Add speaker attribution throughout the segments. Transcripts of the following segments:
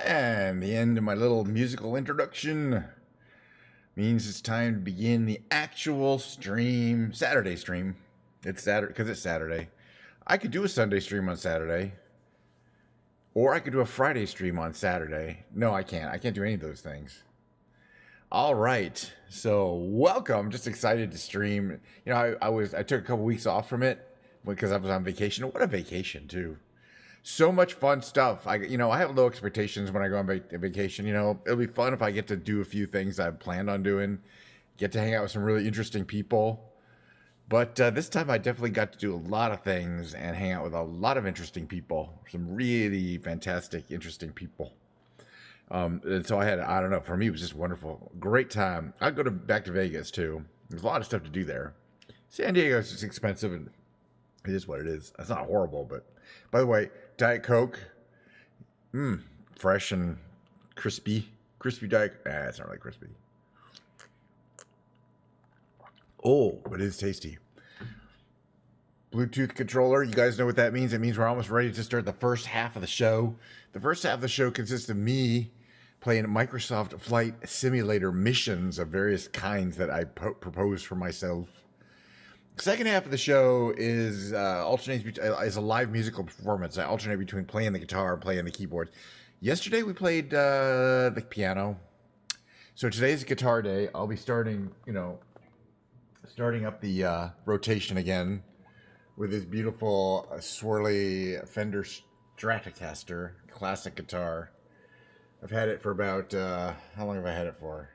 Speaker 1: And the end of my little musical introduction means it's time to begin the actual stream, Saturday stream. It's Saturday because it's Saturday. I could do a Sunday stream on Saturday, or I could do a Friday stream on Saturday. No, I can't. I can't do any of those things. All right, so welcome. Just excited to stream. You know, I took a couple weeks off from it because I was on vacation. What a vacation too! So much fun stuff. I have low expectations when I go on vacation. You know, it'll be fun if I get to do a few things I've planned on doing, get to hang out with some really interesting people. But this time I definitely got to do a lot of things and hang out with a lot of interesting people, some really fantastic, interesting people. And so I don't know, for me it was just wonderful. Great time. I'd go back to Vegas too. There's a lot of stuff to do there. San Diego is just expensive and it is what it is. It's not horrible, but by the way, Diet Coke, fresh and crispy Diet. It's not really crispy. Oh, but it is tasty. Bluetooth controller. You guys know what that means. It means we're almost ready to start the first half of the show. The first half of the show consists of me playing Microsoft Flight Simulator missions of various kinds that I propose for myself. Second half of the show is is a live musical performance. I alternate between playing the guitar and playing the keyboard. Yesterday we played the piano. So today's guitar day. I'll be starting up the rotation again with this beautiful swirly Fender Stratocaster classic guitar. I've had it for about how long have I had it for?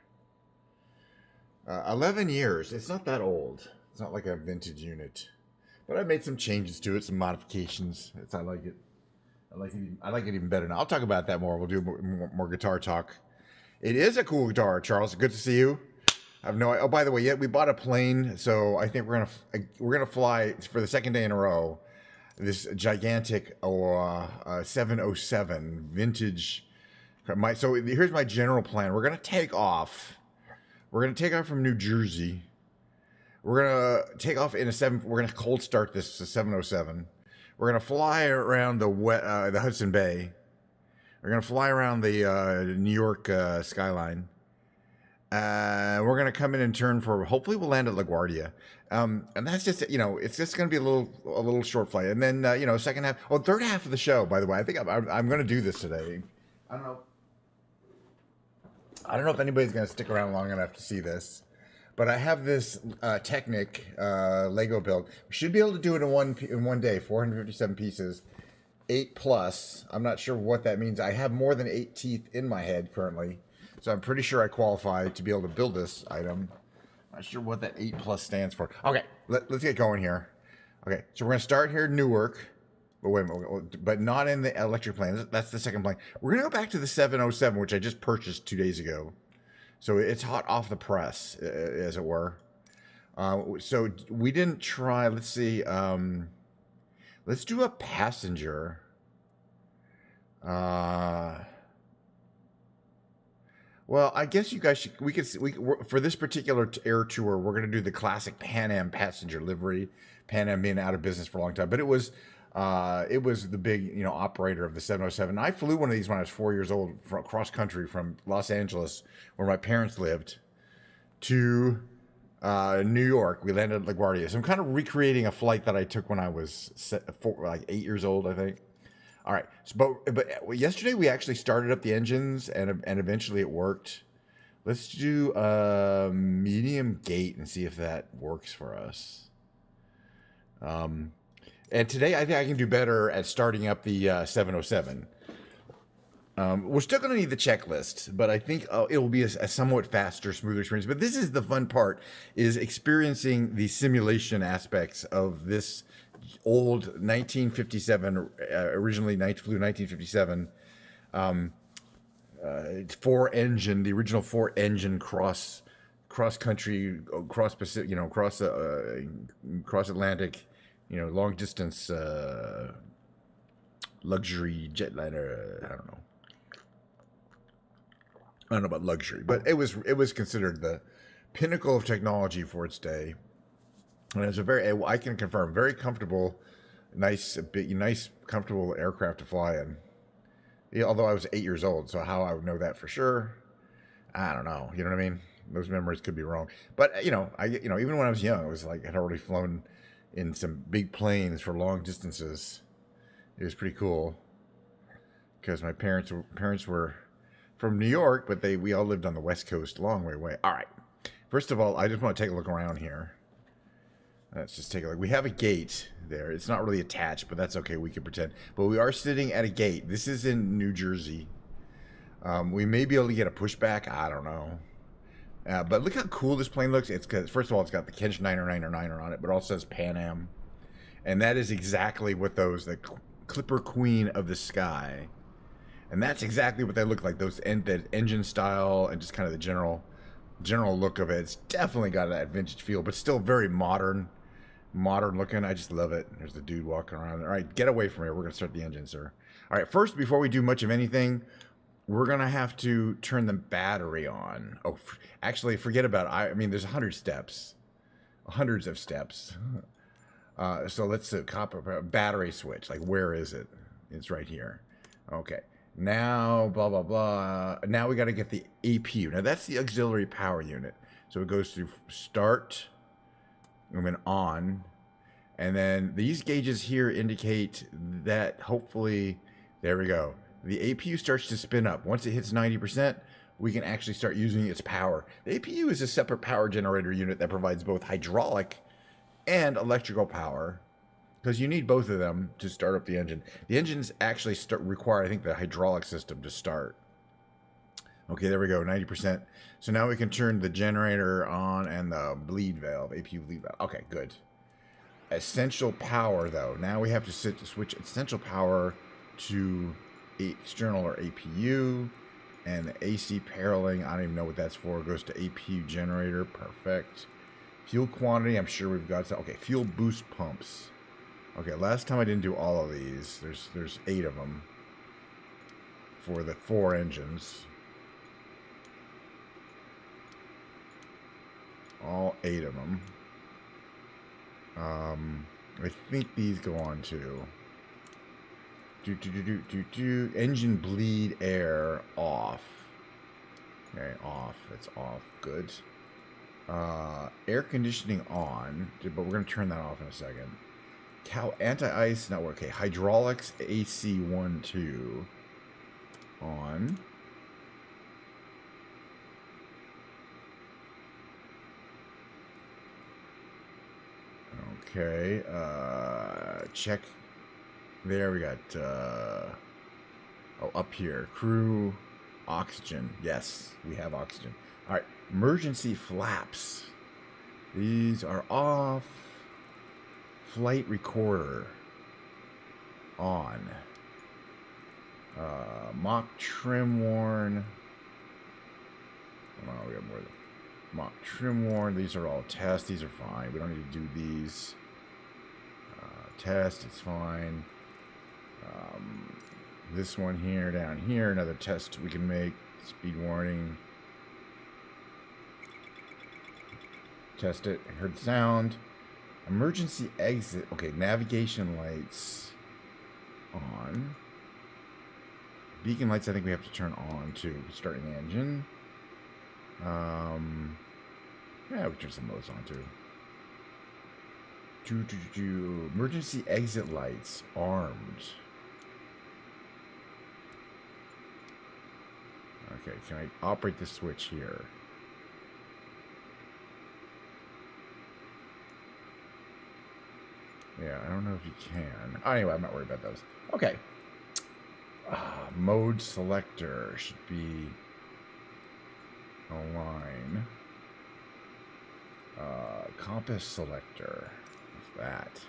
Speaker 1: 11 years. It's not that old. It's not like a vintage unit, but I made some changes to it, some modifications. I like it. I like it even better now. I'll talk about that more. We'll do more guitar talk. It is a cool guitar, Charles. Good to see you. I have no. Oh, by the way, we bought a plane, so I think we're gonna fly for the second day in a row. This gigantic 707 vintage. So here's my general plan. We're gonna take off. We're gonna take off from New Jersey. We're going to take off in we're going to cold start this 707. We're going to fly around the Hudson Bay. We're going to fly around the New York skyline. We're going to come in and turn hopefully we'll land at LaGuardia. And that's just, it's just going to be a little short flight. And then, second half, third half of the show, by the way, I think I'm going to do this today. I don't know if anybody's going to stick around long enough to see this. But I have this Technic Lego build. We should be able to do it in one day, 457 pieces, 8 plus. I'm not sure what that means. I have more than 8 teeth in my head currently, so I'm pretty sure I qualify to be able to build this item. Not sure what that 8 plus stands for. Okay, let's get going here. Okay, so we're gonna start here in Newark. But wait a minute, but not in the electric plane. That's the second plane. We're gonna go back to the 707, which I just purchased 2 days ago. So it's hot off the press, as it were. So we didn't try. Let's see. Let's do a passenger. Well, I guess you guys should. For this particular air tour, we're going to do the classic Pan Am passenger livery. Pan Am being out of business for a long time, but it was the big, operator of the 707. I flew one of these when I was 4 years old, cross country from Los Angeles, where my parents lived, to New York. We landed at LaGuardia. So I'm kind of recreating a flight that I took when I was 8 years old, I think. All right. So, but yesterday we actually started up the engines, and eventually it worked. Let's do a medium gate and see if that works for us. And today, I think I can do better at starting up the 707. We're still going to need the checklist, but I think it will be a somewhat faster, smoother experience. But this is the fun part, is experiencing the simulation aspects of this old 1957, originally flew 1957, the original 4-engine cross-country, cross-Pacific, cross Atlantic, long distance luxury jetliner. I don't know about luxury, but it was considered the pinnacle of technology for its day, and it's I can confirm, very comfortable, nice, comfortable aircraft to fly in. Yeah, although I was 8 years old, so how I would know that for sure, I don't know. You know what I mean? Those memories could be wrong. But even when I was young, I was like had already flown in some big planes for long distances. It was pretty cool because my parents were from New York, but we all lived on the West Coast, long way away. All right. First of all, I just want to take a look around here. Let's just take a look. We have a gate there. It's not really attached, but that's okay. We can pretend. But we are sitting at a gate. This is in New Jersey. We may be able to get a pushback. I don't know. But look how cool this plane looks. First of all, it's got the Kench 999er on it, but it also says Pan Am. And that is exactly what the Clipper Queen of the Sky. And that's exactly what they look like. The engine style and just kind of the general look of it. It's definitely got that vintage feel, but still very modern looking. I just love it. There's the dude walking around. All right, get away from here. We're going to start the engine, sir. All right, first, before we do much of anything, we're going to have to turn the battery on. Oh, actually, forget about it. I mean, there's 100 steps. Hundreds of steps. So let's copper battery switch. Like, where is it? It's right here. Okay. Now, blah, blah, blah. Now we got to get the APU. Now, that's the auxiliary power unit. So it goes through start, and then on. And then these gauges here indicate that hopefully, there we go. The APU starts to spin up. Once it hits 90%, we can actually start using its power. The APU is a separate power generator unit that provides both hydraulic and electrical power, because you need both of them to start up the engine. The engines actually require, I think, the hydraulic system to start. Okay, there we go, 90%. So now we can turn the generator on and the bleed valve, APU bleed valve. Okay, good. Essential power, though. Now we have to switch essential power to external or APU, and the AC paralleling, I don't even know what that's for. It goes to APU generator, perfect. Fuel quantity, I'm sure we've got some. Okay, fuel boost pumps. Okay, last time I didn't do all of these. There's 8 of them for the 4 engines. All 8 of them. I think these go on too. Engine bleed air off. Okay, off. It's off. Good. Air conditioning on, but we're gonna turn that off in a second. Anti-ice not work. Okay, hydraulics AC 1, 2 on. Okay, check. There we got, up here, crew, oxygen. Yes, we have oxygen. All right, emergency flaps. These are off. Flight recorder on. Mock trim worn. Oh, we got more than mock trim worn. These are all tests. These are fine. We don't need to do these. Test, it's fine. This one here, down here, another test we can make. Speed warning. Test it. I heard the sound. Emergency exit. Okay, navigation lights on. Beacon lights I think we have to turn on too. Starting the engine. Yeah, we turn some of those on too. Emergency exit lights armed. Okay, can I operate the switch here? Yeah, I don't know if you can. Anyway, I'm not worried about those. Okay. Mode selector should be align. Compass selector. What's that?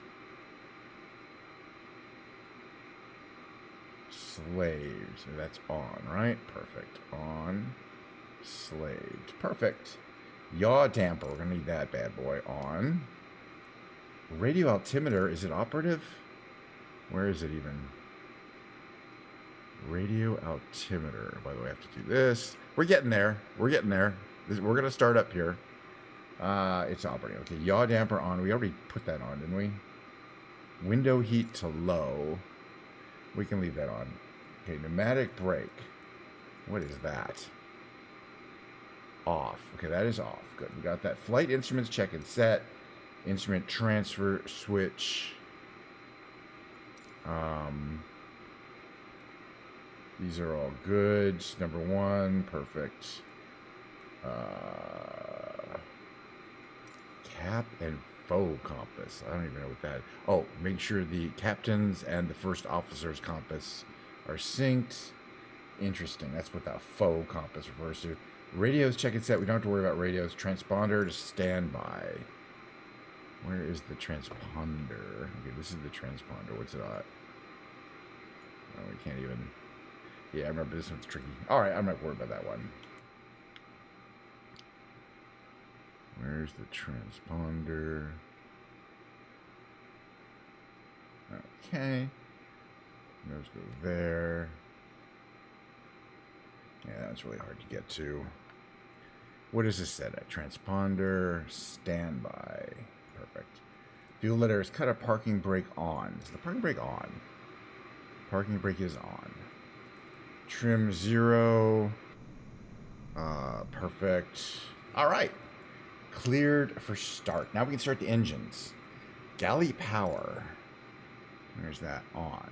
Speaker 1: Slaves. So that's on, right? Perfect. On. Slaved. Perfect. Yaw damper. We're going to need that bad boy on. Radio altimeter. Is it operative? Where is it even? Radio altimeter. By the way, I have to do this. We're getting there. We're getting there. We're going to start up here. It's operating. Okay, yaw damper on. We already put that on, didn't we? Window heat to low. We can leave that on. Okay, pneumatic brake. What is that? Off. Okay, that is off. Good. We got that. Flight instruments check and set. Instrument transfer switch. These are all good. Number 1, perfect. Cap and faux compass. I don't even know what that. Oh, make sure the captain's and the first officer's compass are synced. Interesting. That's what that faux compass refers to. Radios check and set. We don't have to worry about radios. Transponder to standby. Where is the transponder? Okay, this is the transponder. What's it at? Oh, we can't even. Yeah, I remember this one's tricky. Alright, I'm not worried about that one. Where's the transponder? Okay. Those go there. Yeah, that's really hard to get to. What is this set at? Transponder, standby. Perfect. Fuel letters, cut a parking brake on. Is the parking brake on? Parking brake is on. Trim 0. Perfect. All right. Cleared for start. Now we can start the engines. Galley power. There's that on.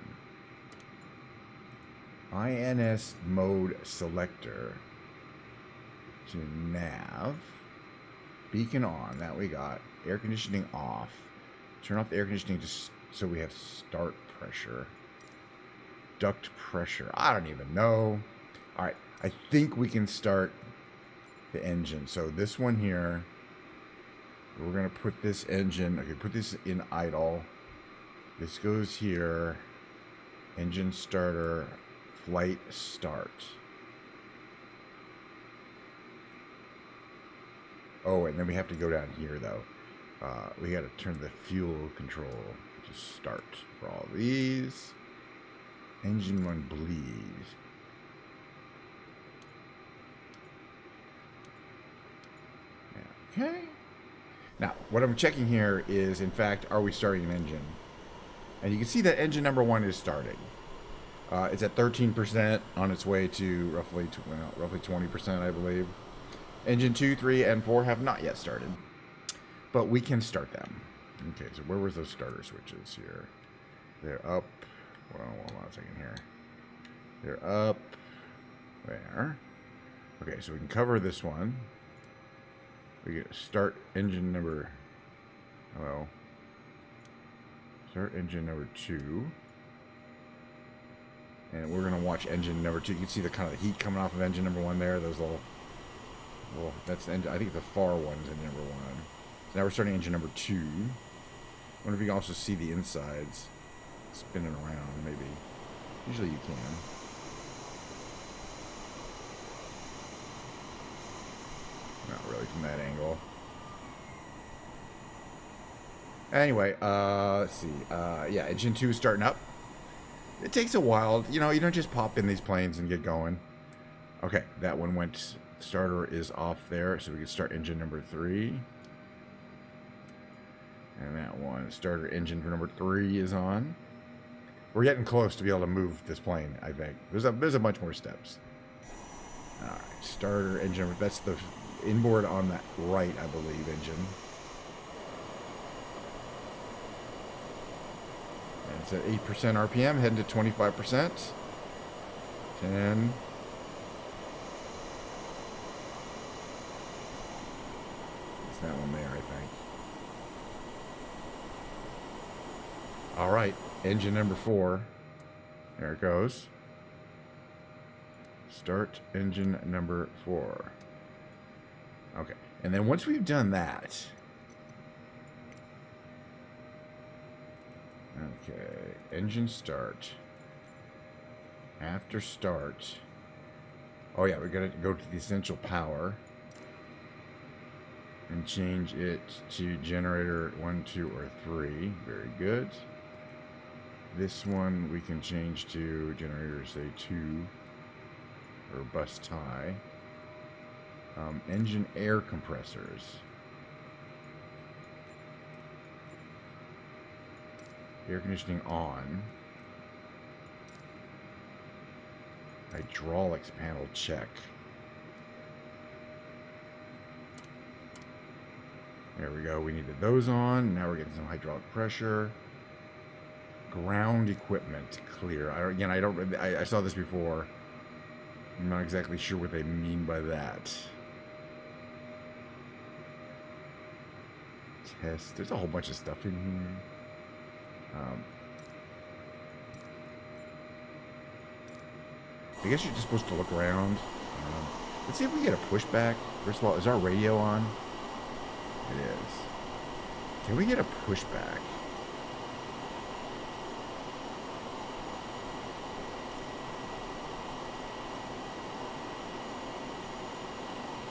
Speaker 1: INS mode selector. To nav. Beacon on. That we got. Air conditioning off. Turn off the air conditioning just so we have start pressure. Duct pressure. I don't even know. All right. I think we can start the engine. So this one here, we're going to put this engine. Okay, put this in idle. This goes here. Engine starter. Flight start. Oh, and then we have to go down here, though. We got to turn the fuel control to start for all these. Engine 1 bleed. Okay. Now, what I'm checking here is, in fact, are we starting an engine? And you can see that engine number 1 is starting. It's at 13% on its way to roughly 20%, I believe. Engine 2, 3, and 4 have not yet started. But we can start them. Okay, so where was those starter switches here? They're up. Well, hold on a second here. They're up there. Okay, so we can cover this one. We get start engine number. Well, start engine number 2. And we're gonna watch engine number 2. You can see the kind of heat coming off of engine number 1 there. Those little. Well, that's the engine. I think the far one is engine number 1. So now we're starting engine number 2. I wonder if you can also see the insides spinning around. Maybe. Usually you can. Not really from that angle. Anyway, let's see. Yeah, engine 2 is starting up. It takes a while. You know, you don't just pop in these planes and get going. Okay, that one went. Starter is off there, so we can start engine number 3. And that one, starter engine for number 3 is on. We're getting close to be able to move this plane, I think. There's a bunch more steps. Alright, starter engine. That's the inboard on that right, I believe, engine. And it's at 8% RPM, heading to 25%. 10. It's that one there, I think. Alright, engine number 4. There it goes. Start engine number 4. Okay, and then once we've done that... Okay, engine start. After start... Oh yeah, we gotta go to the essential power. And change it to generator 1, 2, or 3. Very good. This one we can change to generator, say, 2. Or bus tie. Engine air compressors. Air conditioning on. Hydraulics panel check. There we go. We needed those on. Now we're getting some hydraulic pressure. Ground equipment clear. I saw this before. I'm not exactly sure what they mean by that. Test. There's a whole bunch of stuff in here. I guess you're just supposed to look around. Let's see if we get a pushback. First of all, is our radio on? It is. Can we get a pushback?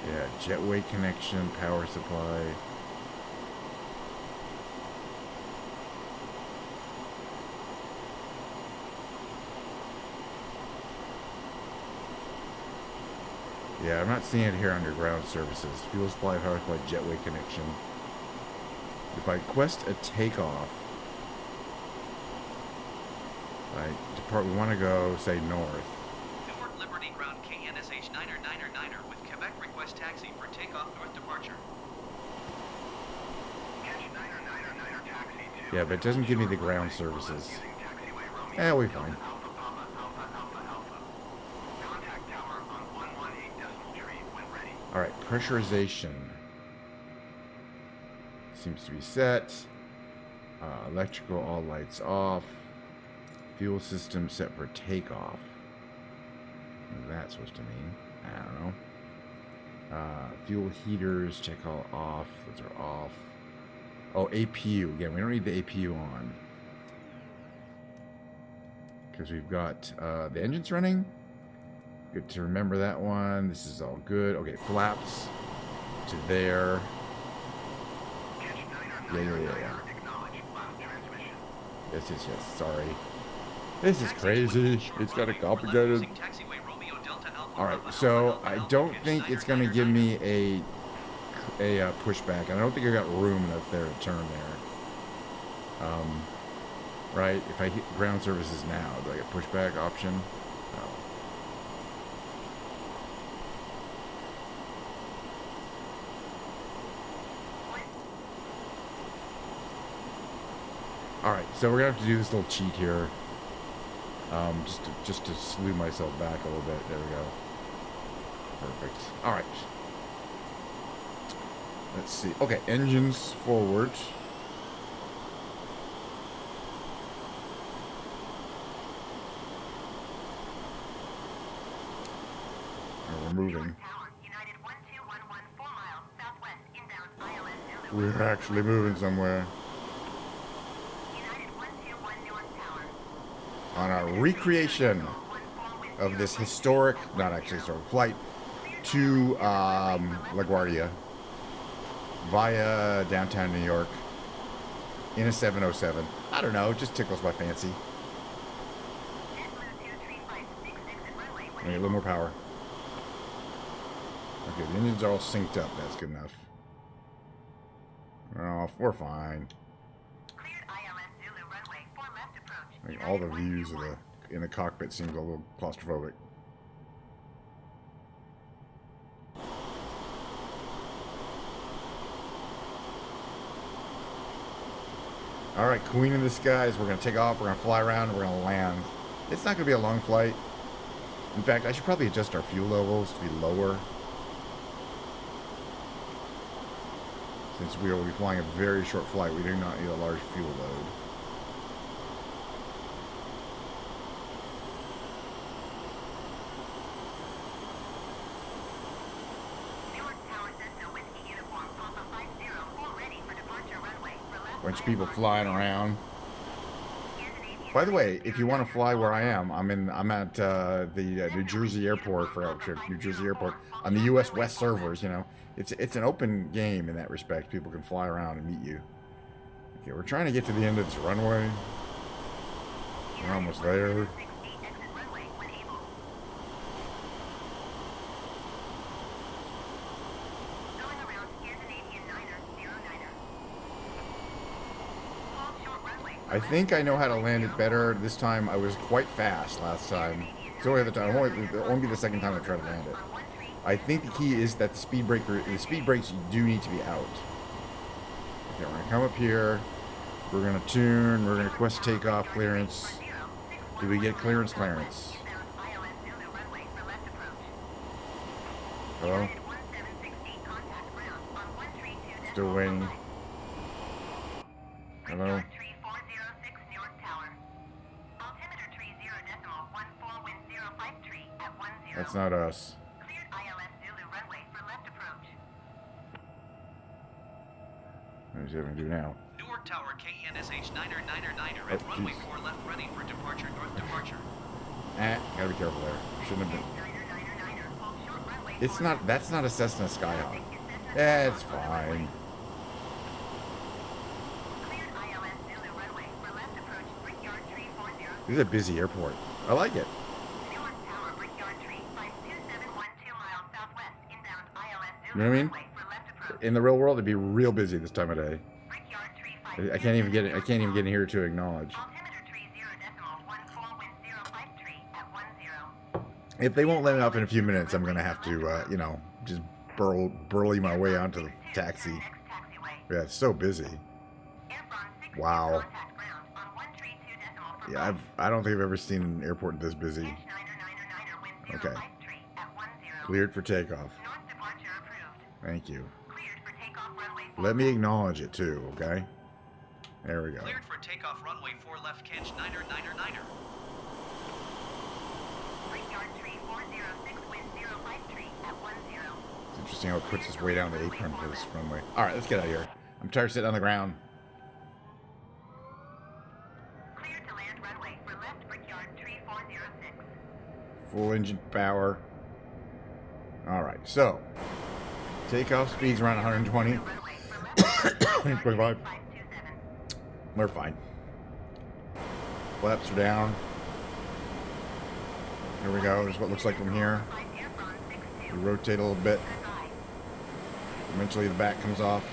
Speaker 1: Yeah, jetway connection, power supply. Yeah, I'm not seeing it here under ground services. Fuel supply, power supply, jetway connection. If I request a takeoff, we want to go, say, north.
Speaker 2: Newark Liberty Ground KNSH 9999 with Quebec request taxi for takeoff north departure.
Speaker 1: Yeah, but it doesn't give me the ground services. Yeah, we're fine. Alright, pressurization. Seems to be set. Electrical, all lights off. Fuel system set for takeoff. What is that supposed to mean? I don't know. Fuel heaters, check all off. Those are off. Oh, APU. Again, we don't need the APU on. Because we've got the engines running. Good to remember that one. This is all good. Okay, flaps to there. Yeah. Yes. Sorry. This is crazy. It's got a complicated. Alright, so I don't think it's going to give me a pushback. And I don't think I got room enough there to turn there. Right? If I hit ground services now, do I get pushback option? No. Alright, so we're going to have to do this little cheat here. Just to slew myself back a little bit. There we go. Perfect. Alright. Let's see. Okay, engines forward. We're moving. We're actually moving somewhere. On our recreation of this historic, not actually historic, flight to LaGuardia via downtown New York in a 707. I don't know, it just tickles my fancy. I need a little more power. Okay, the engines are all synced up. That's good enough. Oh, we're fine. I mean, all the views of in the cockpit seems a little claustrophobic. Alright, Queen of the Skies. We're going to take off, we're going to fly around, and we're going to land. It's not going to be a long flight. In fact, I should probably adjust our fuel levels to be lower. Since we will be flying a very short flight, we do not need a large fuel load. Bunch of people flying around. By the way, if you want to fly where I am, I'm at the New Jersey airport for New Jersey airport on the U.S. West servers. You know, it's an open game in that respect. People can fly around and meet you. Okay, we're trying to get to the end of this runway. We're almost there. I think I know how to land it better. This time I was quite fast last time. It's only the time. It'll only be the second time I try to land it. I think the key is that the speed brakes do need to be out. Okay, we're gonna come up here. We're gonna tune. We're gonna request takeoff clearance. Do we get clearance? Clearance. Hello? Still waiting. Hello? That's not us. Let me see what I can do now.
Speaker 2: Newark Tower KNSH 9999 at runway 4 left ready for departure, north departure.
Speaker 1: Gotta be careful there. Shouldn't have been. It's not, that's not a Cessna Skyhawk. Yeah, it's fine. This is a busy airport. I like it. You know what I mean? In the real world, it'd be real busy this time of day. I can't even get in here to acknowledge. If they won't let me off in a few minutes, I'm gonna have to, you know, just burly my way onto the taxi. Yeah, it's so busy. Wow. Yeah, I don't think I've ever seen an airport this busy. Okay. Cleared for takeoff. Thank you. Let me acknowledge it too, okay? There we go.
Speaker 2: Cleared for takeoff runway 4 left Kench 9999.
Speaker 1: It's interesting how it puts its way down the apron for this runway. Alright, let's get out of here. I'm tired of sitting on the ground.
Speaker 3: Cleared to land runway for left Brickyard 3406.
Speaker 1: Full engine power. Alright, so takeoff speed's around 120. 25. We're fine. Flaps are down. Here we go. This is what it looks like from here. We rotate a little bit. Eventually the back comes off.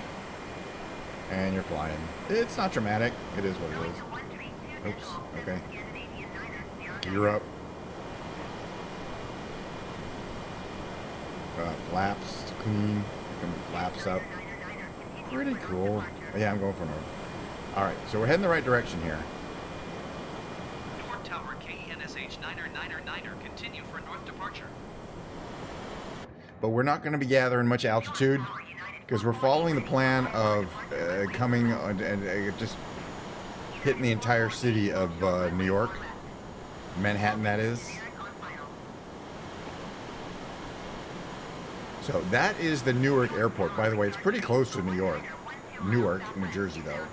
Speaker 1: And you're flying. It's not dramatic. It is what it is. Oops. Okay. You're up. Flaps to clean. Flaps up. Pretty cool. Yeah, I'm going for north. Alright, so we're heading the right direction here.
Speaker 2: Newark Tower KNSH 9999. Continue for north departure.
Speaker 1: But we're not going to be gathering much altitude because we're following the plan of coming and just hitting the entire city of New York. Manhattan, that is. So that is the Newark airport. By the way, it's pretty close to New York. Newark, New Jersey, though.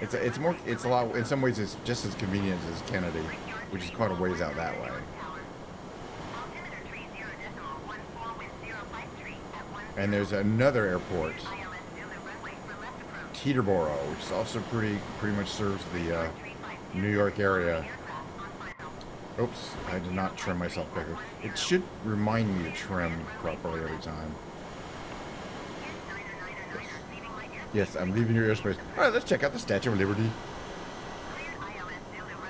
Speaker 1: It's a lot. In some ways, it's just as convenient as Kennedy, which is quite a ways out that way. And there's another airport, Teterboro, which is also pretty much serves the New York area. Oops, I did not trim myself quicker. It should remind me to trim properly every time. Yes, I'm leaving your airspace. Alright, let's check out the Statue of Liberty.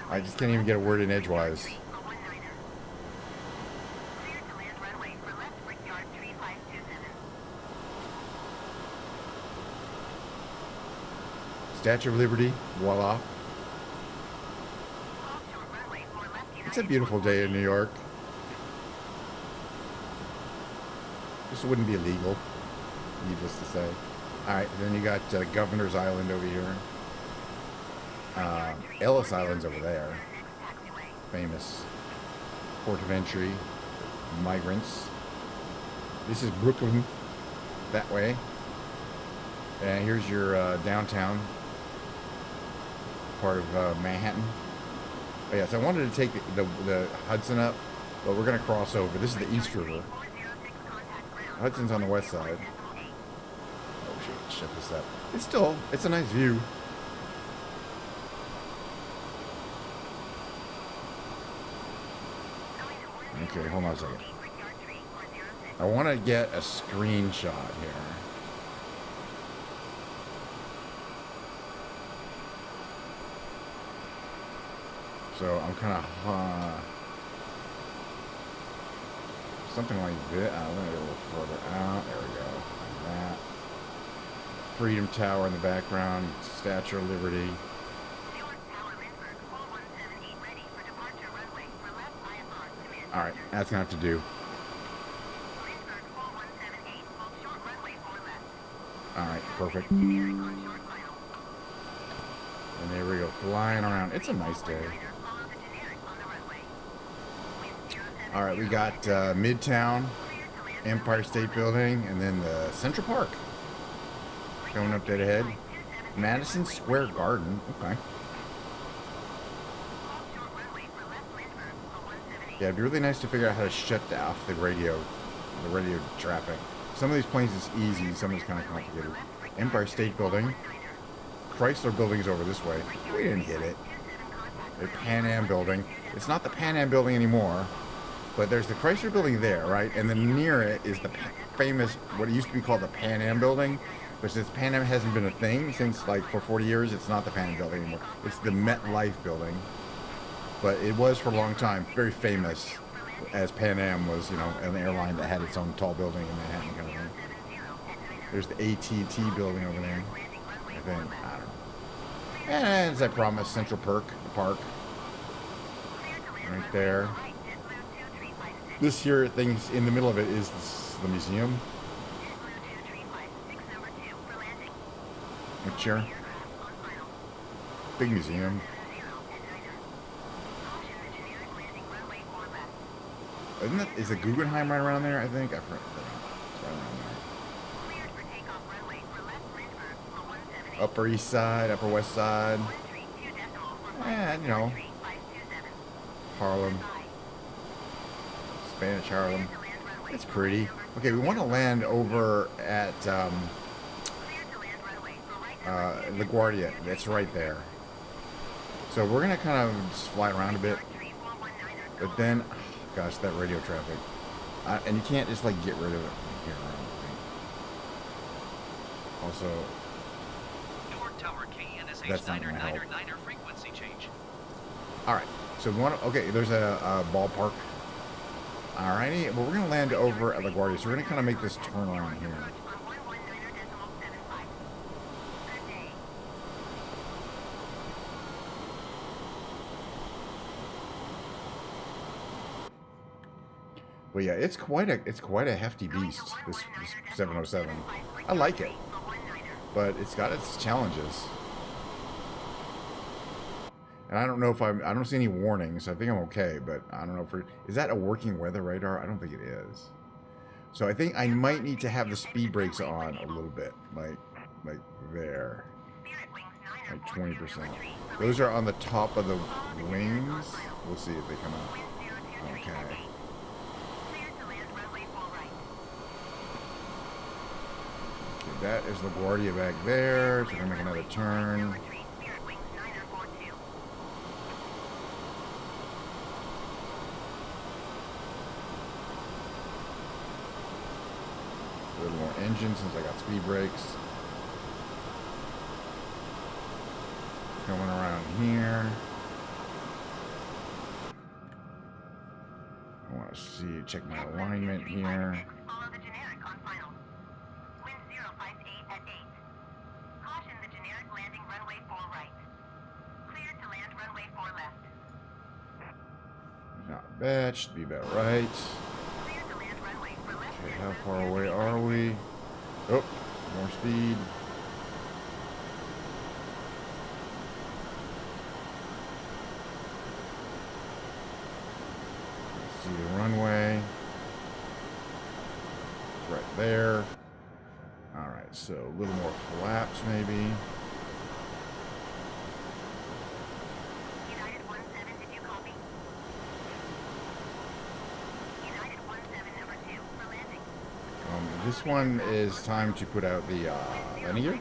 Speaker 1: I just can't even get a word in edgewise. Statue of Liberty, voila. It's a beautiful day in New York. This wouldn't be illegal, needless to say. Alright, then you got Governor's Island over here. Ellis Island's over there. Famous port of entry. Migrants. This is Brooklyn. That way. And here's your downtown part of Manhattan. Oh, yes, I wanted to take the Hudson up, but we're going to cross over. This is the East River. Hudson's on the west side. Oh, shit, shut this up. It's a nice view. Okay, hold on a second. I want to get a screenshot here. So I'm kind of Something like this. Let me go a little further out. There we go. Like that. Freedom Tower in the background. Statue of Liberty.
Speaker 3: Newark Tower, Lindbergh, 4178, ready for departure runway for left IFR, command.
Speaker 1: All right, that's gonna have to do.
Speaker 3: Lindbergh, 4178, hold short runway for left.
Speaker 1: All right, perfect.
Speaker 3: Generic on short final.
Speaker 1: And there we go, flying around. It's a nice day.
Speaker 3: Follow the generic on the runway. Wind 070.
Speaker 1: All right, we got Midtown, Empire State Building, and then the Central Park coming up dead ahead. Madison Square Garden. Okay. Yeah, it'd be really nice to figure out how to shut off the radio traffic. Some of these planes is easy, some of it's kind of complicated. Empire State Building. Chrysler Building's over this way. We didn't hit it. The Pan Am Building. It's not the Pan Am Building anymore, but there's the Chrysler Building there, right? And then near it is the famous, what it used to be called the Pan Am Building. But since Pan Am hasn't been a thing since like for 40 years, it's not the Pan Am Building anymore. It's the MetLife Building. But it was for a long time very famous, as Pan Am was, you know, an airline that had its own tall building in Manhattan kind of thing. There's the AT&T building over there, I think. I don't know. And as I promised, Central Park. Right there. This here thing in the middle of it is the museum. Picture. Big museum. Isn't that, is the Guggenheim right around there? I think. I forgot. It's right around there. Upper East Side, Upper West Side. And, you know, Harlem. Spanish Harlem. It's pretty. Okay, we want to land over at LaGuardia. That's right there. So we're going to kind of just fly around a bit. But then, oh gosh, that radio traffic. And you can't just like get rid of it from here. Also,
Speaker 2: Newark Tower, KNSH
Speaker 1: that's not going to help.
Speaker 2: 999er frequency change.
Speaker 1: Alright, so we want to, okay, there's a ballpark. Alrighty, well, we're going to land over at LaGuardia, so we're going to kind of make this turn around here. But yeah, it's quite a hefty beast, this 707. I like it, but it's got its challenges. And I don't know if I don't see any warnings. I think I'm okay, but I don't know if is that a working weather radar? I don't think it is. So I think I might need to have the speed brakes on a little bit, like there, like 20%. Those are on the top of the wings. We'll see if they come out. Okay. That is LaGuardia back there, so we're going to make another turn. A little more engine since I got speed brakes. Coming around here. I want to see, check my alignment here.
Speaker 3: Follow the generic on final. Wind 058 at 8. Caution the generic landing runway 4 right. Cleared to land runway 4 left.
Speaker 1: Not bad, should be about right.
Speaker 3: Cleared to land runway for left.
Speaker 1: Okay, how far away are we? Oh, more speed. See the runway. Right there. Alright, so a little more flaps maybe.
Speaker 3: United 17, did you copy? United 17, number 2, for landing.
Speaker 1: This one is time to put out the landing gear.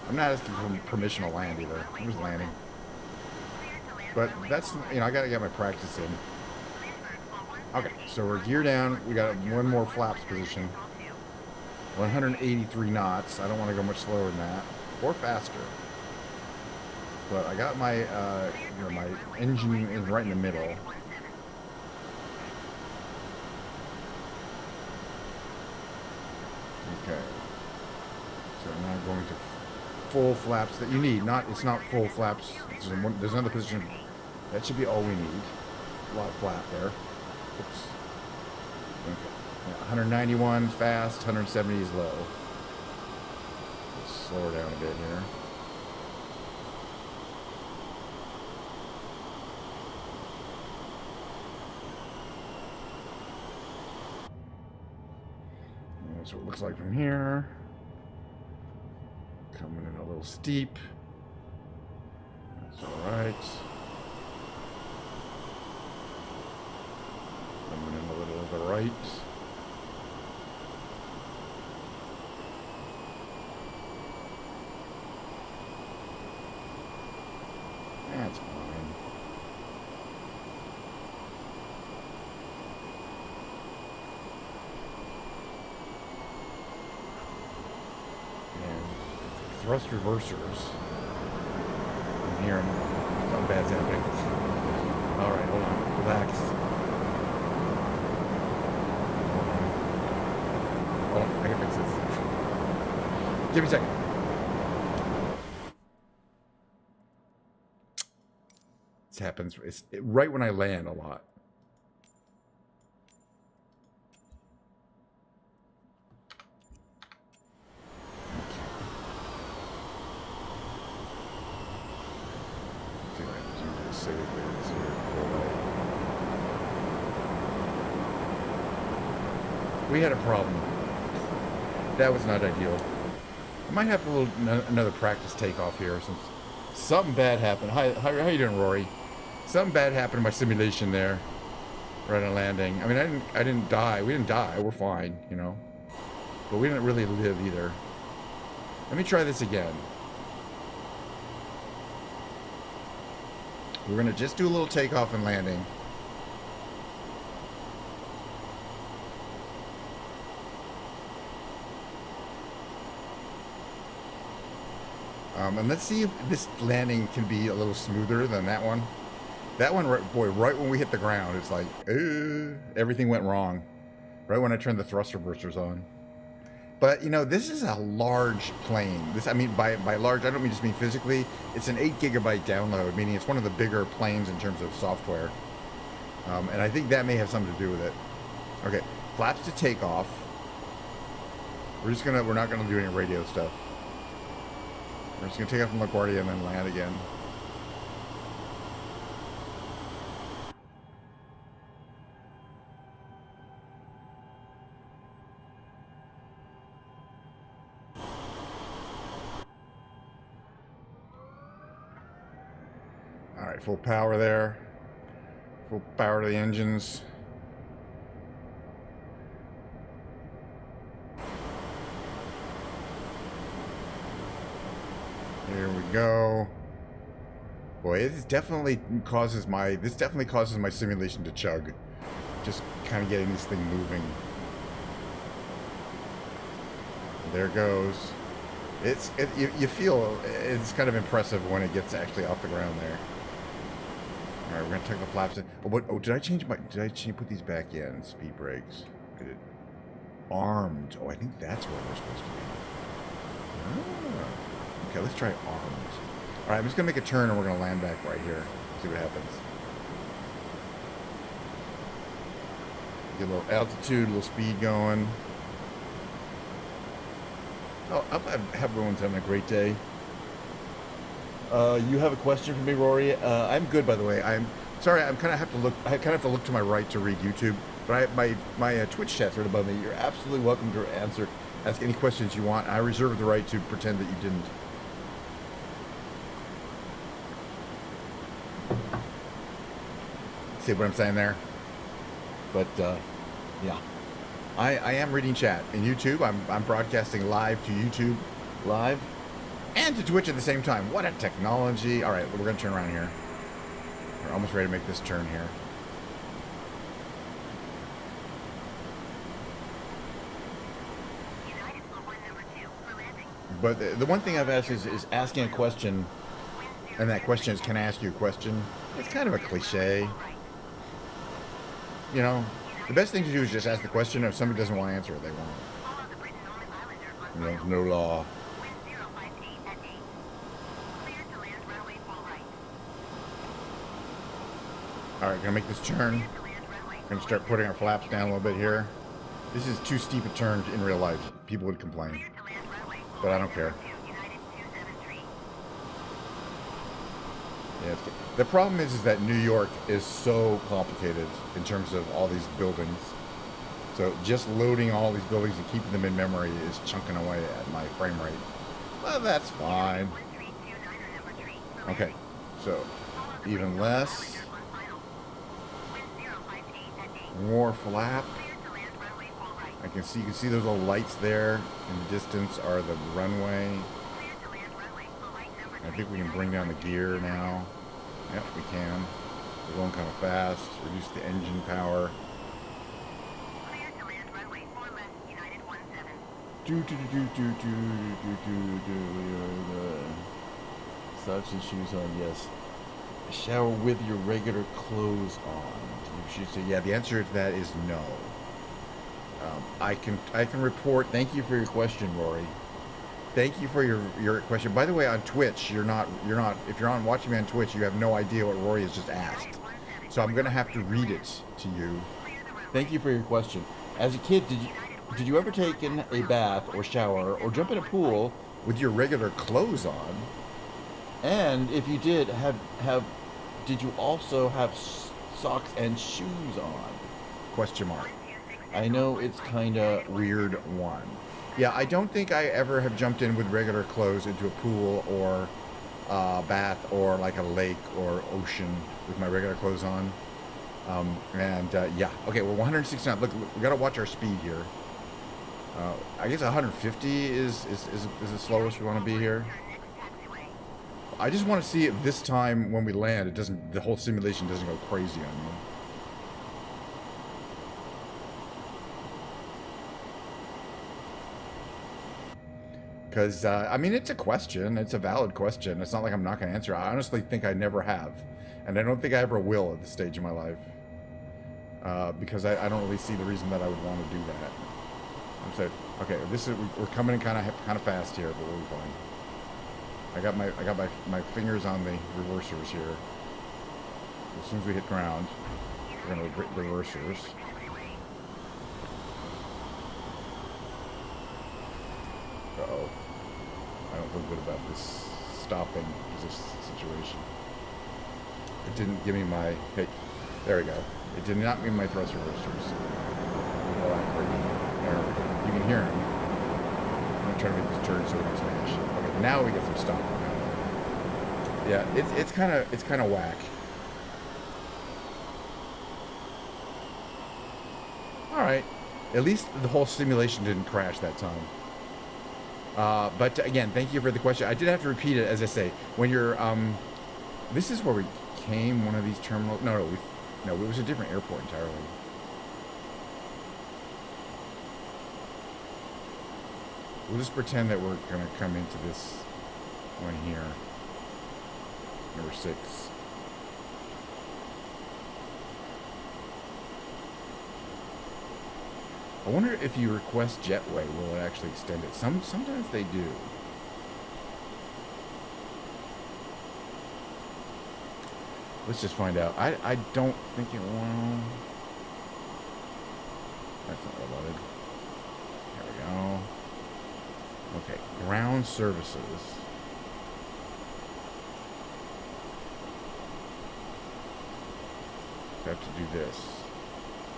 Speaker 1: I'm not asking for permission to land either. I'm just landing. But that's, you know, I gotta get my practice in. Okay, so we're gear down. We got one more flaps position. 183 knots. I don't want to go much slower than that, or faster. But I got my, you know, my engine is right in the middle. Okay. So now I'm going to full flaps that you need. It's not full flaps. There's another position. That should be all we need. A lot of flap there. Oops. Okay. Yeah, 191 is fast, 170 is low. Let's slow her down a bit here. That's what it looks like from here. Coming in a little steep. That's alright. Coming in a little to the right. That's fine. Thrust reversers. I'm hearing something bad's happening. Alright, hold on. Relax. Hold on, I can fix this. Give me a second. This happens right when I land a lot. We had a problem. That was not ideal. I might have another practice takeoff here since something bad happened. How you doing, Rory? Something bad happened in my simulation there, right on landing. I mean, I didn't die. We didn't die. We're fine, you know. But we didn't really live either. Let me try this again. We're gonna just do a little takeoff and landing. And let's see if this landing can be a little smoother than that one. That one, boy, right when we hit the ground, it's like, everything went wrong. Right when I turned the thrust reversers on. But, you know, this is a large plane. I mean, by large, I don't just mean physically. It's an 8 gigabyte download, meaning it's one of the bigger planes in terms of software. And I think that may have something to do with it. Okay, flaps to take off. We're not gonna do any radio stuff. We're just gonna take off from LaGuardia and then land again. Alright, full power there. Full power to the engines. Here we go. Boy, this definitely causes my simulation to chug. Just kind of getting this thing moving. There it goes. You feel it's kind of impressive when it gets actually off the ground there. All right, we're gonna take the flaps in. Did I put these back in? Speed brakes. I did. Armed. Oh, I think that's where we're supposed to be. Oh. Okay, let's try armed. All right, I'm just gonna make a turn and we're gonna land back right here. See what happens. Get a little altitude, a little speed going. Oh, I hope everyone's having a great day. You have a question for me, Rory? I'm good, by the way. I'm sorry. I kind of have to look to my right to read YouTube. But my Twitch chat's right above me. You're absolutely welcome to ask any questions you want. I reserve the right to pretend that you didn't. See what I'm saying there? But yeah. I am reading chat in YouTube. I'm broadcasting live to YouTube live and to Twitch at the same time. What a technology. All right, we're going to turn around here. We're almost ready to make this turn here. But the one thing I've asked is asking a question, and that question is, can I ask you a question? It's kind of a cliche. You know, the best thing to do is just ask the question. If somebody doesn't want to answer it, they won't. You know, there's no law.
Speaker 3: Wind 058 at 8. Clear to land runway 4 right.
Speaker 1: All right, gonna make this turn.
Speaker 3: Clear to land runway 4
Speaker 1: Gonna start putting our flaps down a little bit here. This is too steep a turn in real life. People would complain,
Speaker 3: Clear to land runway 4
Speaker 1: but I
Speaker 3: right,
Speaker 1: don't care.
Speaker 3: number 2, United 273.
Speaker 1: Yeah, the problem is that New York is so complicated in terms of all these buildings. So just loading all these buildings and keeping them in memory is chunking away at my frame rate. Well, that's fine.
Speaker 3: 1329er number 3.
Speaker 1: Okay, so
Speaker 3: Follow the
Speaker 1: even
Speaker 3: wind
Speaker 1: less.
Speaker 3: Islander on final. Wind 058 at 8.
Speaker 1: More flap.
Speaker 3: Clear to land runway 4 right.
Speaker 1: You can see those little lights there in the distance are the runway.
Speaker 3: Clear to land runway 4 right, number 3.
Speaker 1: I think we can bring down the gear now. Yep, we can. We're going kind of fast. Reduce the engine power.
Speaker 3: Clear to land runway 4 left, United 17.
Speaker 1: Socks and shoes on, yes. Shower with your regular clothes on. You should say, yeah. The answer to that is no. I can report. Thank you for your question, Rory. Thank you for your question. By the way, on Twitch, you're not. If you're watching me on Twitch, you have no idea what Rory has just asked. So I'm gonna have to read it to you. Thank you for your question. As a kid, did you ever take in a bath or shower or jump in a pool with your regular clothes on? And if you did, did you also have socks and shoes on? Question mark. I know it's kind of weird one. Yeah, I don't think I ever have jumped in with regular clothes into a pool or a bath or like a lake or ocean with my regular clothes on. Yeah, okay, we're 169. Look, we got to watch our speed here. I guess 150 is the slowest we want to be here. I just want to see if this time when we land, the whole simulation doesn't go crazy on me. Because, I mean, it's a question. It's a valid question. It's not like I'm not going to answer. I honestly think I never have. And I don't think I ever will at this stage of my life. Because I don't really see the reason that I would want to do that. I'm saying, okay, we're coming in kind of fast here, but we'll be fine. I got my fingers on the reversers here. As soon as we hit ground, we're going to reversers. Uh-oh. I don't feel good about this stopping this situation. It didn't give me my... Hey, there we go. It did not give me my thrust reversers. Well, there we go. You can hear him. I'm going to try to make this turn so we can smash. Okay, now we get some stop. Yeah, it's kind of whack. All right. At least the whole simulation didn't crash that time. But again, thank you for the question. I did have to repeat it, as I say. When you're, this is where we came, one of these terminals. No, it was a different airport entirely. We'll just pretend that we're going to come into this one here. Number 6. I wonder if you request jetway, will it actually extend it? Sometimes they do. Let's just find out. I don't think it will. That's not what I wanted. There we go. Okay, ground services. We have to do this.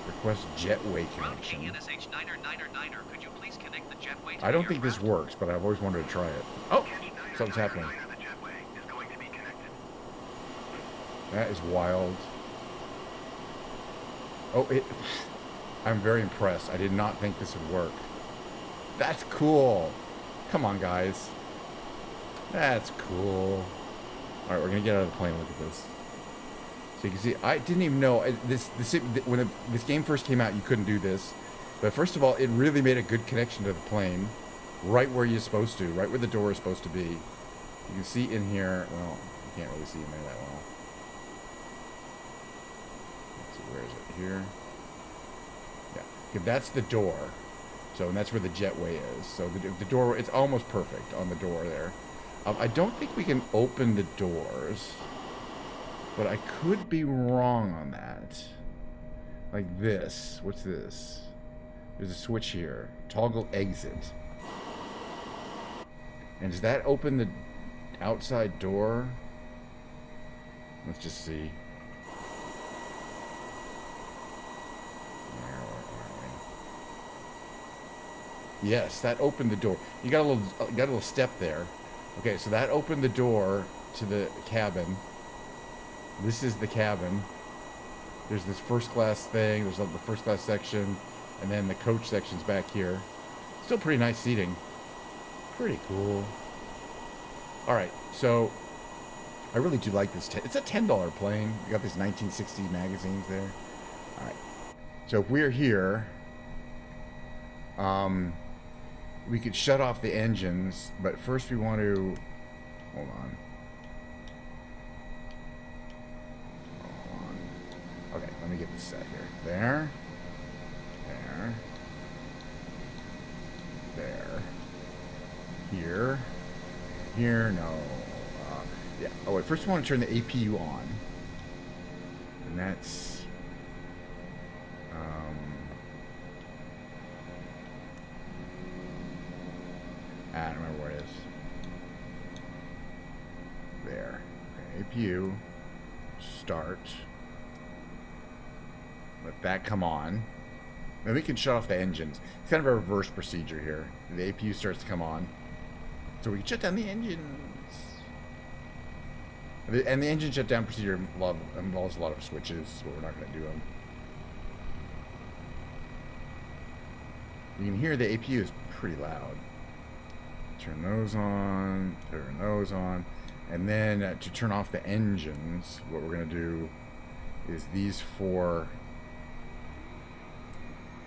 Speaker 1: Request jetway connection.
Speaker 2: KNSH 9er. Could you please connect the jetway to
Speaker 1: I don't
Speaker 2: the
Speaker 1: think this
Speaker 2: aircraft?
Speaker 1: works, but I've always wanted to try it. Oh, something's happening.
Speaker 3: The jetway is going to be connected.
Speaker 1: That is wild. Oh, I'm very impressed. I did not think this would work. That's cool. Come on, guys. That's cool. All right, we're gonna get out of the plane and look at this. So you can see, I didn't even know when this game first came out, you couldn't do this. But first of all, it really made a good connection to the plane, right where you're supposed to, right where the door is supposed to be. You can see in here. Well, you can't really see in there that well. Let's see, where is it? Here. Yeah, okay, that's the door. So, and that's where the jetway is. So the door, it's almost perfect on the door there. I don't think we can open the doors, but I could be wrong on that. Like this. What's this? There's a switch here. Toggle exit. And does that open the outside door? Let's just see. Where are we? Yes, that opened the door. You got a little step there. Okay, so that opened the door to the cabin. This is the cabin. There's this first class thing. There's like the first class section, and then the coach section's back here. Still pretty nice seating. Pretty cool. All right, so I really do like this. It's a $10 plane. You got these 1960 magazines there. All right. So if we're here, we could shut off the engines, but first we want to hold on. Okay, let me get this set here. There. Here, no. Yeah. Oh wait, first we want to turn the APU on. And that's I don't remember what it is. There. Okay, APU. Start. Let that come on. Then we can shut off the engines. It's kind of a reverse procedure here. The APU starts to come on. So we can shut down the engines. And the engine shutdown procedure involves a lot of switches, so we're not going to do them. You can hear the APU is pretty loud. Turn those on, and then to turn off the engines, what we're going to do is these four